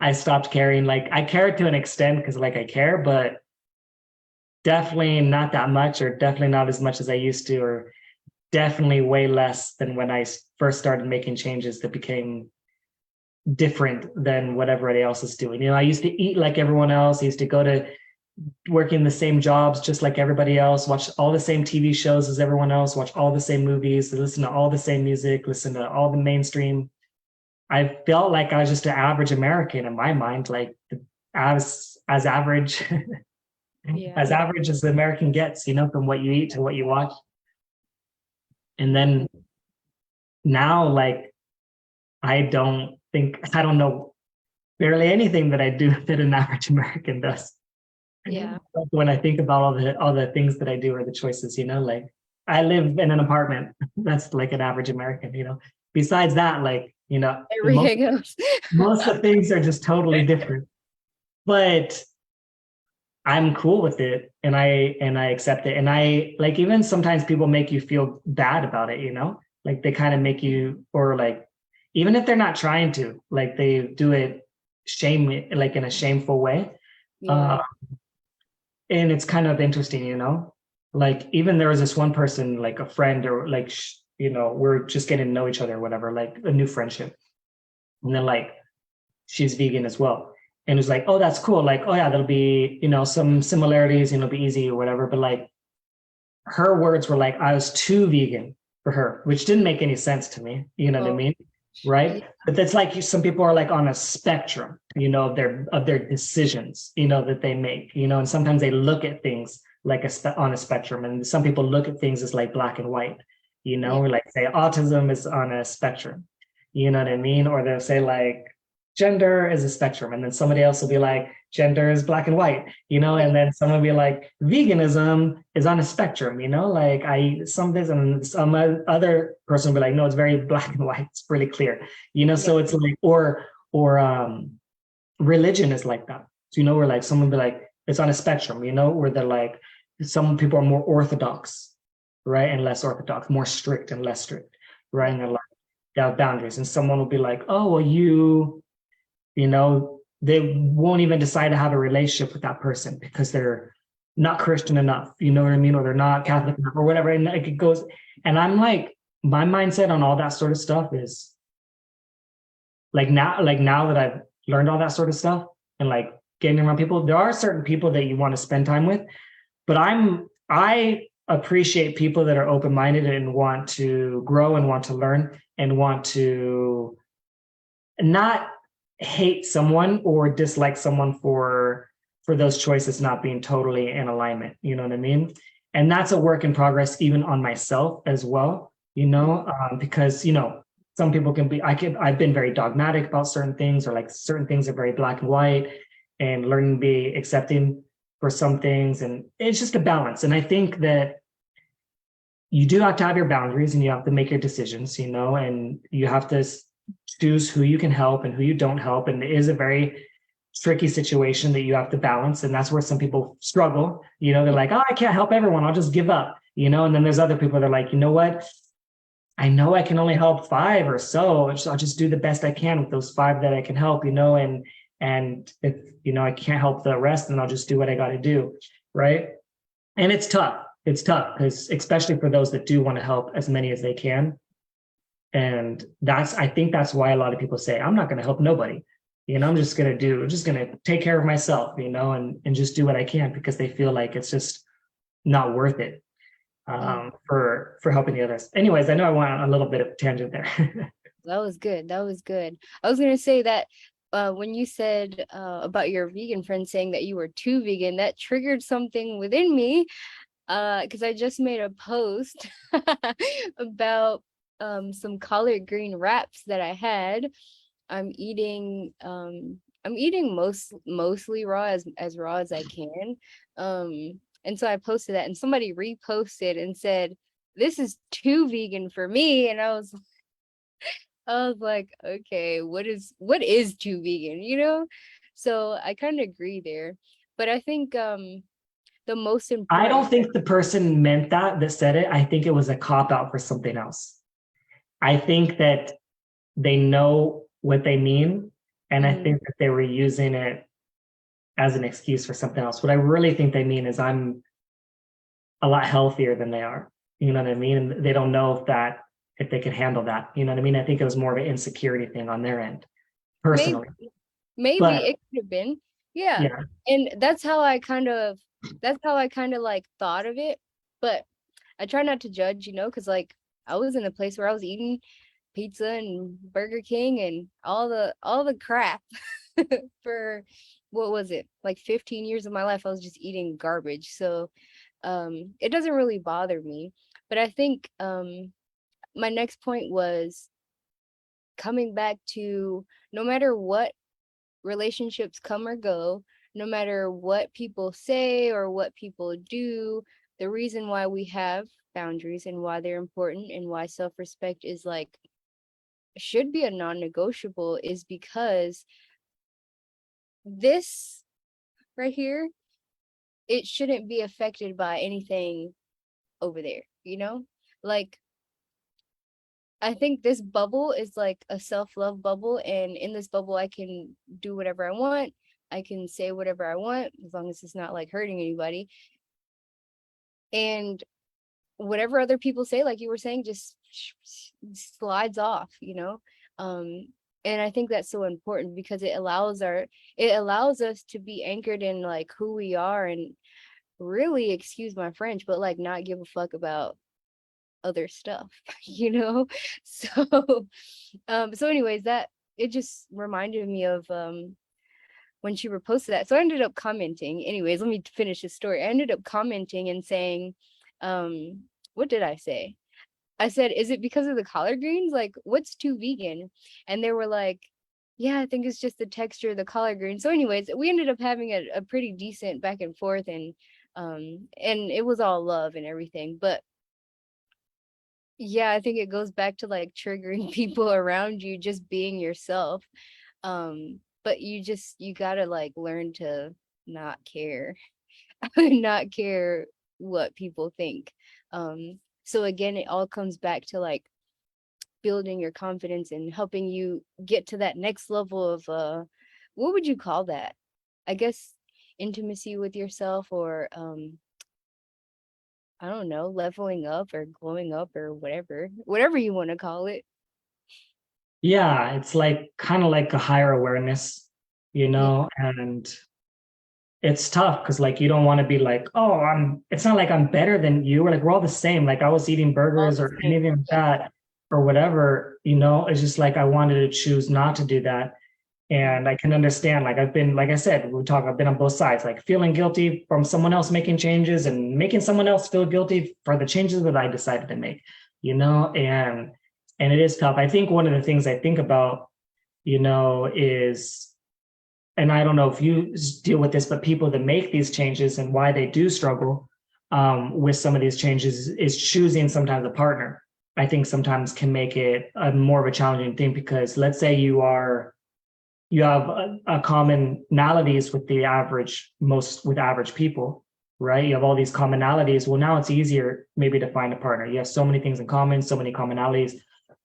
I stopped caring. Like I care to an extent because like I care, but definitely not that much, or definitely not as much as I used to, or definitely way less than when I first started making changes that became different than what everybody else is doing. You know, I used to eat like everyone else. I used to go to working the same jobs just like everybody else, watch all the same TV shows as everyone else, watch all the same movies, listen to all the same music, listen to all the mainstream. I felt like I was just an average American in my mind, like as average Yeah. as average as the American gets, you know, from what you eat to what you watch. And then now, like, I don't know barely anything that I do that an average American does. Yeah. When I think about all the things that I do or the choices, you know, like I live in an apartment. That's like an average American, you know. Besides that, like, you know, Everything else. most of the things are just totally different. But I'm cool with it, and I accept it. And I like, even sometimes people make you feel bad about it, you know? Like they kind of make you, or like even if they're not trying to, like they do it like in a shameful way. Yeah. Uh and it's kind of interesting, you know? Like even there was this one person, like a friend, or like you know, we're just getting to know each other or whatever, like a new friendship. And then like she's vegan as well. And it was like, oh, that's cool. Like, oh yeah, there'll be, you know, some similarities, you know, be easy or whatever. But like her words were like, I was too vegan for her, which didn't make any sense to me. You know what I Oh, mean? yeah. Right. But that's like some people are like on a spectrum, you know, of their decisions, you know, that they make, you know, and sometimes they look at things like on a spectrum. And some people look at things as like black and white, you know, Yeah. or like say autism is on a spectrum, you know what I mean? Or they'll say like gender is a spectrum, and then somebody else will be like gender is black and white, you know, Yeah. and then someone will be like veganism is on a spectrum, you know, like I eat some this, and some other person will be like, no, it's very black and white, it's really clear, you know. Yeah. So it's like, or religion is like that. So, you know, where like someone will be like, it's on a spectrum, you know, where they're like, some people are more orthodox, right, and less orthodox, more strict and less strict, right, Yeah. and they're like, they have boundaries. And someone will be like, oh well, you know, they won't even decide to have a relationship with that person because they're not Christian enough, you know what I mean? Or they're not Catholic enough or whatever. And like it goes, and I'm like, my mindset on all that sort of stuff is like now that I've learned all that sort of stuff and like getting around people. There are certain people that you want to spend time with, but I appreciate people that are open-minded and want to grow and want to learn and want to not hate someone or dislike someone for those choices not being totally in alignment. You know what I mean? And that's a work in progress, even on myself as well. Because some people can be. I've been very dogmatic about certain things, or like certain things are very black and white, and learning to be accepting for some things, and it's just a balance. And I think that you do have to have your boundaries, and you have to make your decisions, and you have to choose who you can help and who you don't help. And it is a very tricky situation that you have to balance. And that's where some people struggle. They're like, oh, I can't help everyone, I'll just give up. And then there's other people that are like, you know what? I know I can only help 5 or so. I'll just do the best I can with those 5 that I can help, and if, I can't help the rest, then I'll just do what I got to do. Right. And it's tough. It's tough because especially for those that do want to help as many as they can. And I think that's why a lot of people say, I'm not going to help nobody. I'm just going to take care of myself, and just do what I can, because they feel like it's just not worth it for helping the others. Anyways, I know I went on a little bit of tangent there. That was good. That was good. I was going to say that when you said about your vegan friend saying that you were too vegan, that triggered something within me, because I just made a post about some collard green wraps that I had. I'm eating mostly raw, as raw as I can. And so I posted that, and somebody reposted and said, "This is too vegan for me." And I was like, okay, what is too vegan, So I kind of agree there. But I think the most important, I don't think the person meant that said it. I think it was a cop out for something else. I think that they know what they mean, and I think that they were using it as an excuse for something else. What I really think they mean is I'm a lot healthier than they are. You know what I mean? And they don't know if they can handle that. You know what I mean? I think it was more of an insecurity thing on their end, personally. Maybe But it could have been. Yeah. yeah. And that's how I kind of like thought of it. But I try not to judge, because like I was in a place where I was eating pizza and Burger King and all the crap for, what was it, like 15 years of my life. I was just eating garbage. So it doesn't really bother me. But I think my next point was coming back to, no matter what relationships come or go, no matter what people say or what people do, the reason why we have boundaries and why they're important and why self-respect is like, should be a non-negotiable, is because this right here, it shouldn't be affected by anything over there, like I think this bubble is like a self-love bubble, and in this bubble I can do whatever I want, I can say whatever I want, as long as it's not like hurting anybody, and whatever other people say, like you were saying, just slides off, and I think that's so important, because it allows us to be anchored in like who we are, and really, excuse my French, but like not give a fuck about other stuff. So anyways, that it just reminded me of when she reposted that. So I ended up commenting. Anyways, let me finish this story. I ended up commenting and saying, what did I say? I said, is it because of the collard greens? Like, what's too vegan? And they were like, yeah, I think it's just the texture of the collard greens. So anyways, we ended up having a pretty decent back and forth, and it was all love and everything. But yeah, I think it goes back to like triggering people around you, just being yourself. But you gotta like learn to not care, not care what people think. So again, it all comes back to like building your confidence and helping you get to that next level of what would you call that? I guess intimacy with yourself, or I don't know, leveling up or glowing up or whatever you want to call it. Yeah, it's like kind of like a higher awareness, and it's tough because like you don't want to be like, oh, it's not like I'm better than you. Or like we're all the same. Like I was eating All burgers the or same. anything like Yeah. that or whatever, you know, it's just like I wanted to choose not to do that. Mm. And I can understand, like I've been, like I said, I've been on both sides, like feeling guilty from someone else making changes and making someone else feel guilty for the changes that I decided to make, you know, and it is tough. I think one of the things I think about, you know, is, and I don't know if you deal with this, but people that make these changes and why they do struggle with some of these changes is choosing sometimes a partner. I think sometimes can make it a more of a challenging thing because let's say you have a commonalities with the average most with average people, right? You have all these commonalities. Well, now it's easier maybe to find a partner. You have so many things in common, so many commonalities.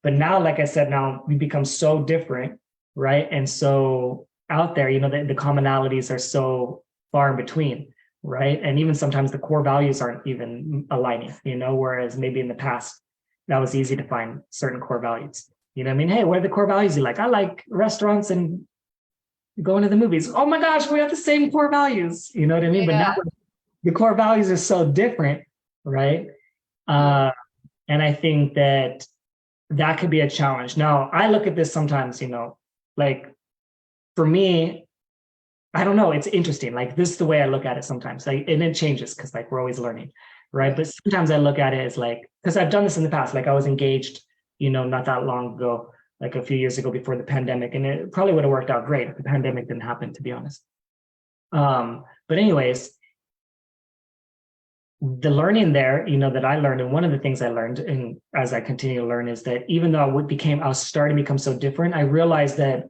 But now, like I said, now we become so different, right? And so out there, you know, the commonalities are so far in between, right? And even sometimes the core values aren't even aligning, you know, whereas maybe in the past that was easy to find certain core values. You know what I mean? Hey, what are the core values you like? I like restaurants and going to the movies. Oh my gosh, we have the same core values. You know what I mean? But now Yeah. the core values are so different, right? Yeah. Uh, and I think that that could be a challenge. Now, I look at this sometimes, you know, like for me, I don't know, it's interesting. Like this is the way I look at it sometimes. Like, and it changes because like we're always learning, right? Right. But sometimes I look at it as like, because I've done this in the past, like I was engaged, you know, not that long ago, like a few years ago before the pandemic, and it probably would have worked out great if the pandemic didn't happen, to be honest. But anyways, the learning there, you know, that I learned, and one of the things I learned, and as I continue to learn, is that even though I was starting to become so different, I realized that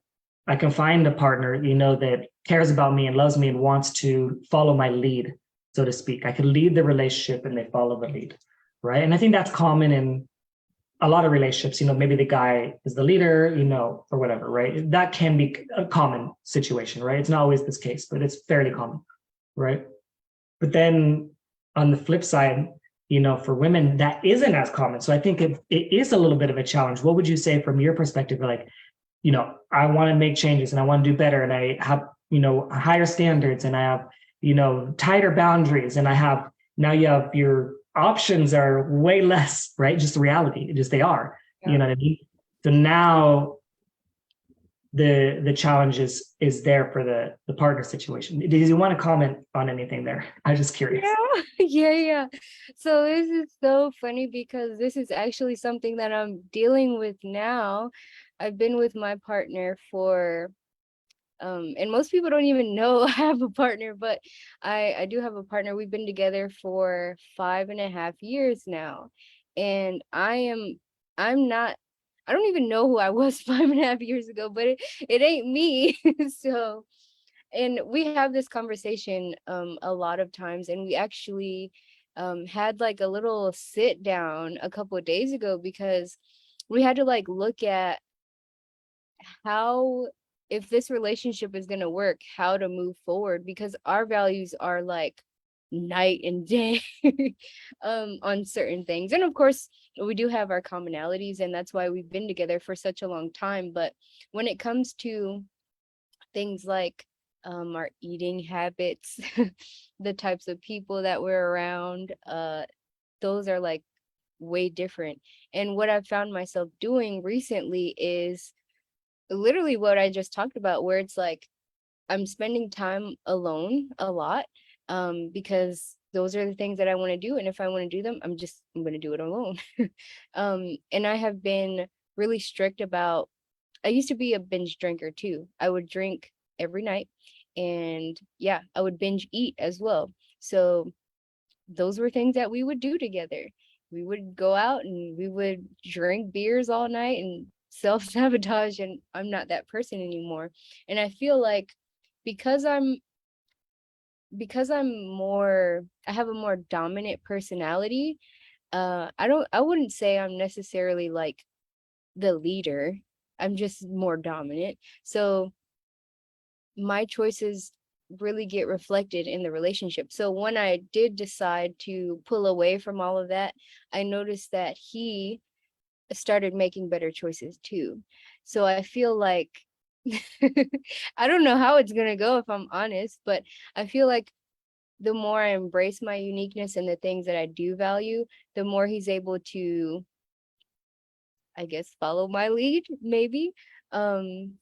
I can find a partner, you know, that cares about me and loves me and wants to follow my lead, so to speak. I can lead the relationship and they follow the lead, right? And I think that's common in a lot of relationships. You know, maybe the guy is the leader, you know, or whatever, right? That can be a common situation, right? It's not always this case, but it's fairly common, right? But then on the flip side, you know, for women, that isn't as common. So I think it is a little bit of a challenge. What would you say from your perspective? Like, you know, I want to make changes and I want to do better and I have, you know, higher standards and I have, you know, tighter boundaries and I have, now you have your options are way less, right? Just the reality, just they are, you Yeah. know what I mean? So now the challenge is there for the partner situation. Do you want to comment on anything there? I'm just curious. Yeah. Yeah. Yeah. So this is so funny because this is actually something that I'm dealing with now. I've been with my partner for and most people don't even know I have a partner, but I do have a partner. We've been together for 5.5 years now. And I'm not, I don't even know who I was 5.5 years ago, but it ain't me. So, and we have this conversation a lot of times, and we actually had like a little sit down a couple of days ago because we had to like look at how, if this relationship is going to work, how to move forward, because our values are like night and day on certain things. And of course we do have our commonalities, and that's why we've been together for such a long time. But when it comes to things like our eating habits, the types of people that we're around, those are like way different. And what I've found myself doing recently is literally what I just talked about, where it's like I'm spending time alone a lot, because those are the things that I want to do. And if I want to do them, I'm going to do it alone. And I have been really strict about, I used to be a binge drinker too. I would drink every night, and yeah, I would binge eat as well. So those were things that we would do together. We would go out and we would drink beers all night and self-sabotage, and I'm not that person anymore. And I feel like because I'm I have a more dominant personality, I wouldn't say I'm necessarily like the leader. I'm just more dominant. So my choices really get reflected in the relationship. So when I did decide to pull away from all of that, I noticed that he started making better choices too. So I feel like I don't know how it's gonna go if I'm honest, but I feel like the more I embrace my uniqueness and the things that I do value, the more he's able to, I guess, follow my lead, maybe. Um,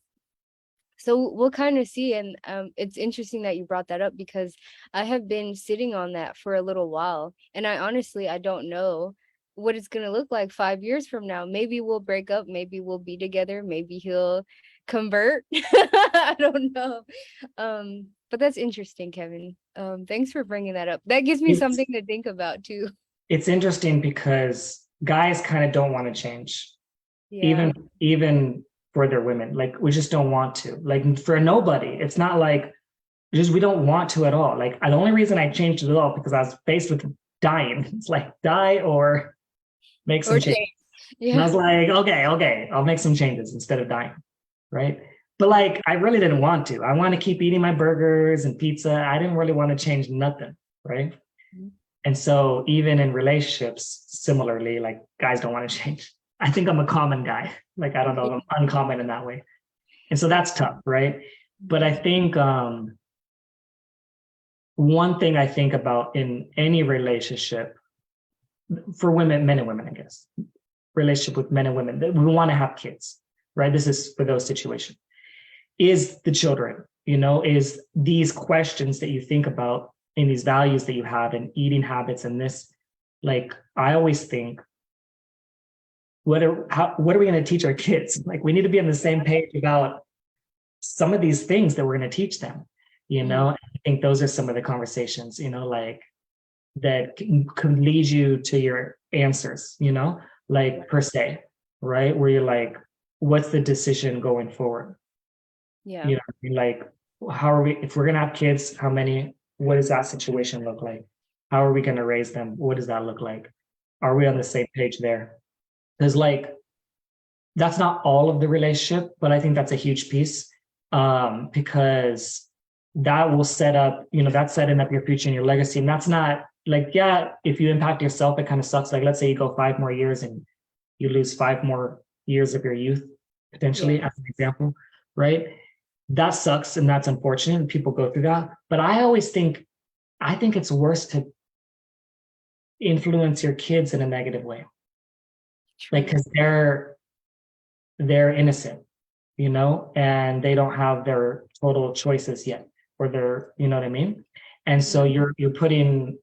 so we'll kind of see. And it's interesting that you brought that up because I have been sitting on that for a little while. And I don't know what it's gonna look like 5 years from now. Maybe we'll break up, maybe we'll be together, maybe he'll convert. I don't know. But that's interesting, Kevin. Thanks for bringing that up. That gives me It's something to think about too. it's interesting because guys kind of don't want to change, Yeah. even for their women. Like we just don't want to. Like for nobody, it's not like just we don't want to at all. Like the only reason I changed it at all because I was faced with dying. It's like die or make some Or change. change. And I Yeah. was like, okay, I'll make some changes instead of dying, right? But like, I really didn't want to. I want to keep eating my burgers and pizza. I didn't really want to change nothing, right? Mhm. And so even in relationships, similarly, like guys don't want to change. I think I'm a common guy. Like I don't know if I'm uncommon in that way. And so that's tough, right? But I think one thing I think about in any relationship for women, men and women, I guess, relationship with men and women, that we want to have kids, right? This is for those situations. Is the children, is these questions that you think about in these values that you have and eating habits and this, like, I always think, what are we going to teach our kids? Like, we need to be on the same page about some of these things that we're going to teach them, Mhm. I think those are some of the conversations, like that can lead you to your answers, like per se, right? Where you're like, what's the decision going forward? Yeah. Like, how are we, if we're going to have kids, how many, what does that situation look like? How are we going to raise them? What does that look like? Are we on the same page there? Because like, that's not all of the relationship, but I think that's a huge piece, because that will set up, that's setting up your future and your legacy. And that's not like, yeah, if you impact yourself, it kind of sucks. Like, let's say you go 5 more years and you lose 5 more years of your youth, Yeah. potentially, as an example, right? That sucks and that's unfortunate. And people go through that. But I think it's worse to influence your kids in a negative way, like, True. because they're innocent, and they don't have their total choices yet, or their, you know what I mean? And so Mhm. you're putting,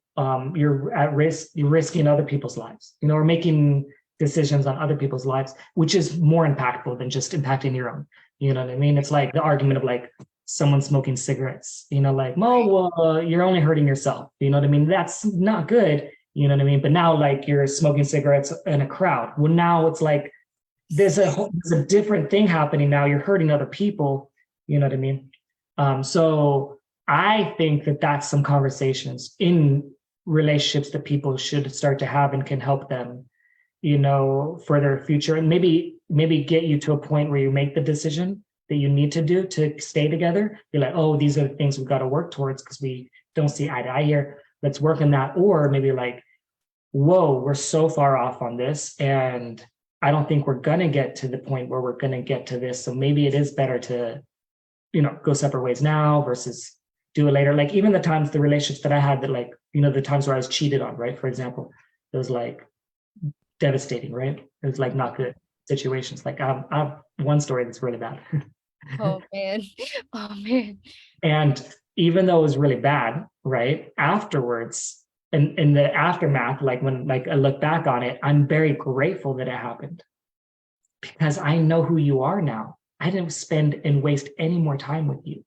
you're at risk, you're risking other people's lives, or making decisions on other people's lives, which is more impactful than just impacting your own. You know what I mean? It's like the argument of like someone smoking cigarettes, like, oh, well, you're only hurting yourself. You know what I mean? That's not good. You know what I mean? But now, like, you're smoking cigarettes in a crowd. Well, now it's like, there's a different thing happening now. You're hurting other people. You know what I mean? So I think that that's some conversations in relationships that people should start to have and can help them, for their future, and maybe get you to a point where you make the decision that you need to do to stay together. You're like, oh, these are the things we've got to work towards because we don't see eye to eye here. Let's work on that. Or maybe like, whoa, we're so far off on this. And I don't think we're going to get to the point where we're going to get to this. So maybe it is better to, go separate ways now versus do it later. Like even the times, the relationships that I had that like, the times where I was cheated on, right? For example, it was like devastating, right? It was like not good situations. Like I have one story that's really bad. Oh man. Oh man. And even though it was really bad, right? Afterwards, in the aftermath, like when like I look back on it, I'm very grateful that it happened because I know who you are now. I didn't spend and waste any more time with you.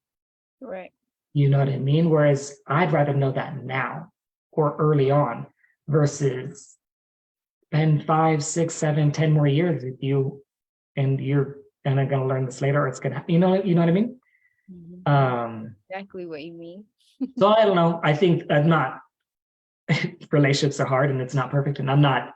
Right. You know what I mean? Whereas I'd rather know that now or early on versus spend 5, 6, 7, 10 more years with you, and you're and I'm gonna learn this later, or it's gonna, you know what I mean? Mhm. Um, Exactly what you mean. so I don't know. I think I'm not relationships are hard and it's not perfect, and I'm not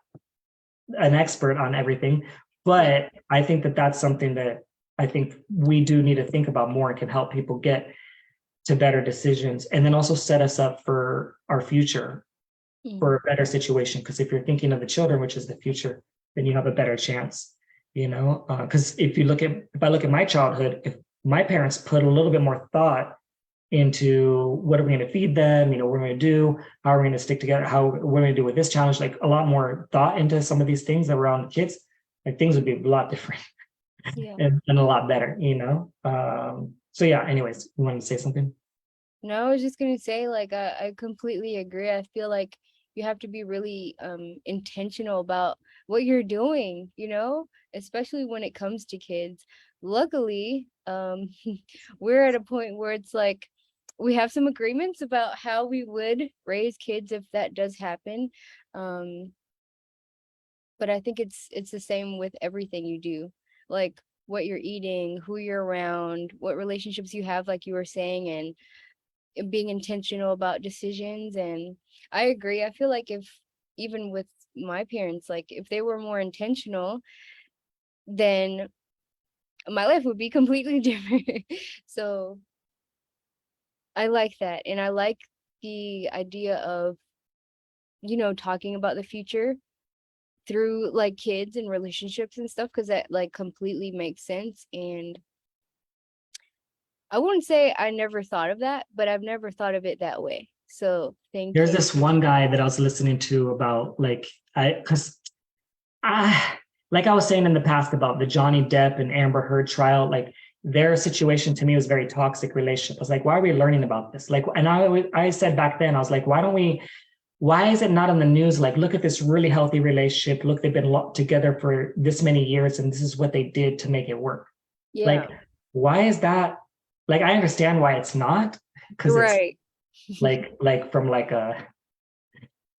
an expert on everything, Yeah. but I think that that's something that I think we do need to think about more and can help people get to better decisions, and then also set us up for our future for Mhm. a better situation. Because if you're thinking of the children, which is the future, then you have a better chance. Because if I look at my childhood, if my parents put a little bit more thought into what are we going to feed them, what we're going to do, how are we going to stick together, how what we're going to do with this challenge, like a lot more thought into some of these things around kids, like things would be a lot different Yeah. and a lot better, so yeah, anyways, you wanted to say something? No, I was just gonna say, like, I completely agree. I feel like you have to be really intentional about what you're doing, especially when it comes to kids. Luckily, we're at a point where it's like we have some agreements about how we would raise kids if that does happen. Um, but I think it's the same with everything you do. Like what you're eating, who you're around, what relationships you have, like you were saying, and being intentional about decisions. And I agree. I feel like if even with my parents, like if they were more intentional, then my life would be completely different. So I like that. And I like the idea of, talking about the future through like kids and relationships and stuff, because that like completely makes sense. And I wouldn't say I never thought of that, but I've never thought of it that way. So thank There's you. this one guy that I was listening to about like because I like I was saying in the past about the Johnny Depp and Amber Heard trial, like their situation to me was very toxic relationship. I was like, why are we learning about this? Like, and I said back then, I was like, why is it not on the news? Like, look at this really healthy relationship. Look, they've been locked together for this many years, and this is what they did to make it work. Yeah. Like, why is that? Like, I understand why it's not, because it's Right. like from like a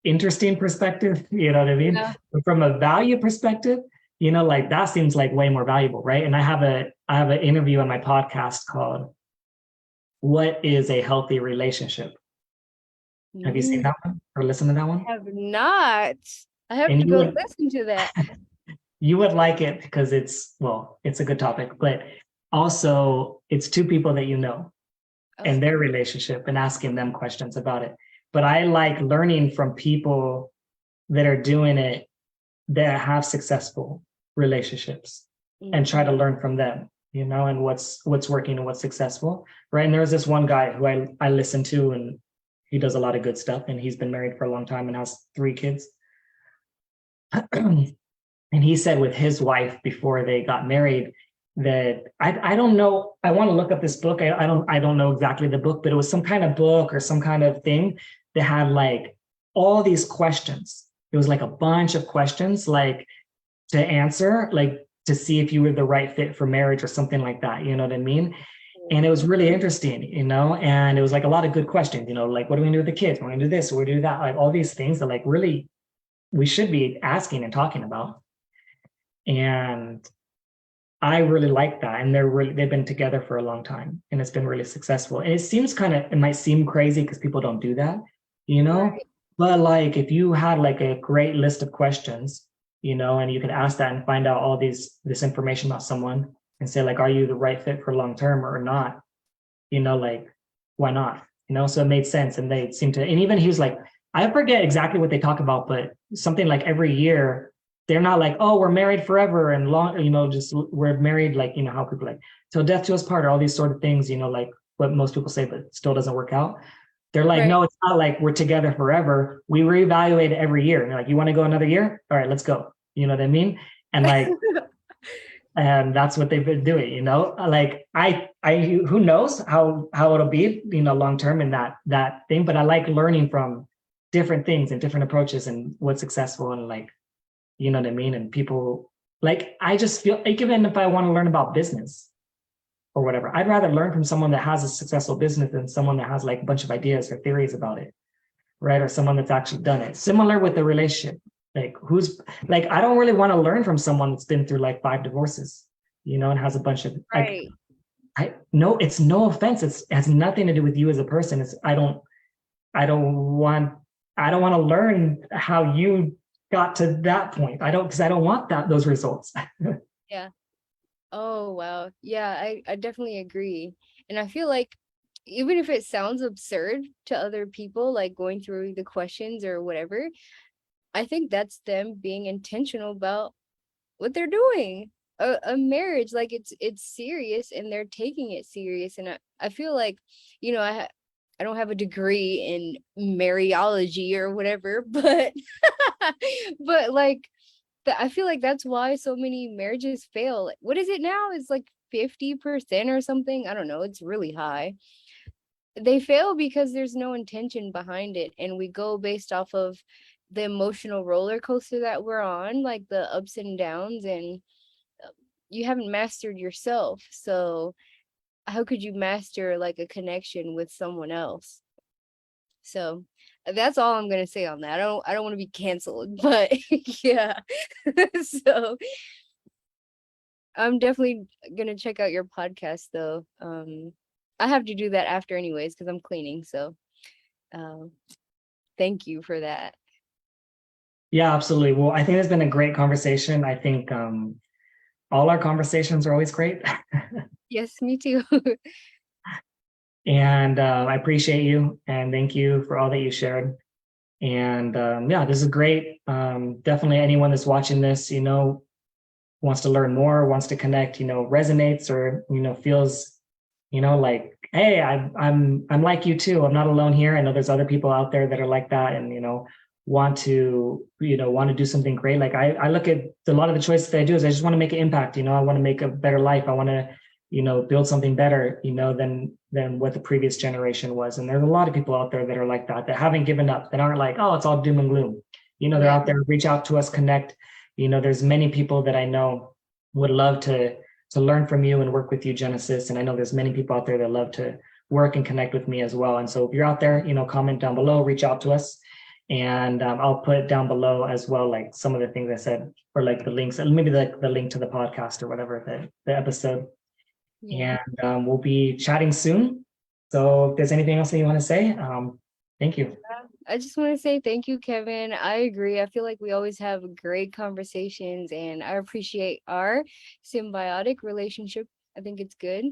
interesting perspective, you know what I mean? Yeah. But from a value perspective, like that seems like way more valuable, right? And I have an interview on my podcast called "What is a Healthy Relationship?" Have you seen Mm, that one or listened to that one? I have not. I have And to go listen to that. you would like it because it's a good topic, but also it's two people that you know and their Okay. relationship and asking them questions about it. But I like learning from people that are doing it that have successful relationships and try to Mhm. learn from them, and what's working and what's successful, right? And there's this one guy who I listen to, and he does a lot of good stuff, and he's been married for a long time and has 3 kids. And he said with his wife before they got married that I don't know, I want to look up this book. I don't know exactly the book, but it was some kind of book or some kind of thing that had like all these questions. It was like a bunch of questions like to answer, like to see if you were the right fit for marriage or something like that. You know what I mean? And it was really interesting, and it was like a lot of good questions, like what do we do with the kids? We're going to do this, we're going to do that, like all these things that like really we should be asking and talking about. And I really like that. And they've been together for a long time and it's been really successful. And it might seem crazy because people don't do that, you know, Right. but like if you had like a great list of questions, and you could ask that and find out all this information about someone and say like, are you the right fit for long term or not? Like why not? So it made sense. And they seem to, and even he was like, I forget exactly what they talk about, but something like every year they're not like, oh, we're married forever and long, just we're married, like, how people like till death do us part, or all these sort of things, like what most people say, but still doesn't work out. They're like, Right. no, it's not like we're together forever. We reevaluate every year. And they're like, you want to go another year? All right, let's go. You know what I mean? And like, and that's what they've been doing, like I who knows how it'll be, long term in that thing, but I like learning from different things and different approaches and what's successful and like, you know what I mean? And people, like, I just feel like even if I want to learn about business or whatever, I'd rather learn from someone that has a successful business than someone that has like a bunch of ideas or theories about it, right? Or someone that's actually done it. Similar with the relationship. Like who's like, I don't really want to learn from someone that's been through like 5 divorces, and has a bunch of like, Right. I no, it's no offense. It has nothing to do with you as a person. I don't want, I don't want to learn how you got to that point. Because I don't want those results. Yeah. Oh, wow. Yeah, I definitely agree. And I feel like even if it sounds absurd to other people, like going through the questions or whatever, I think that's them being intentional about what they're doing. a marriage, like it's serious and they're taking it serious. And I feel like, you know, I don't have a degree in Mariology or whatever, but but like I feel like that's why so many marriages fail. Like, what is it now? It's like 50% or something. I don't know. It's really high. They fail because there's no intention behind it, and we go based off of the emotional roller coaster that we're on, like the ups and downs, and you haven't mastered yourself. So how could you master like a connection with someone else? So that's all I'm gonna say on that. I don't want to be canceled, but yeah. So I'm definitely gonna check out your podcast though. I have to do that after anyways because I'm cleaning. So um thank you for that. Yeah, absolutely. Well, I think it's been a great conversation. I think all our conversations are always great. Yes, me too. And I appreciate you and thank you for all that you shared. And yeah, this is great. Definitely anyone that's watching this, wants to learn more, wants to connect, resonates or, feels, like, hey, I'm like you too. I'm not alone here. I know there's other people out there that are like that and, want to do something great. Like I look at a lot of the choices that I do is I just want to make an impact. I want to make a better life. I want to, build something better, than what the previous generation was. And there's a lot of people out there that are like that haven't given up, that aren't like, oh, it's all doom and gloom. They're Yeah. out there, reach out to us, connect. There's many people that I know would love to learn from you and work with you, Genesis. And I know there's many people out there that love to work and connect with me as well. And so if you're out there, comment down below, reach out to us. And I'll put it down below as well, like some of the things I said, or like the links, maybe the link to the podcast or whatever, the episode. Yeah. And we'll be chatting soon. So if there's anything else that you want to say, thank you. I just want to say thank you, Kevin. I agree. I feel like we always have great conversations, and I appreciate our symbiotic relationship. I think it's good.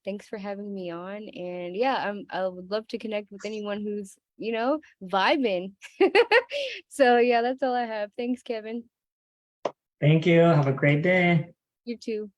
Thanks for having me on. And yeah, I would love to connect with anyone who's, vibing. So yeah, that's all I have. Thanks, Kevin. Thank you. Have a great day. You too.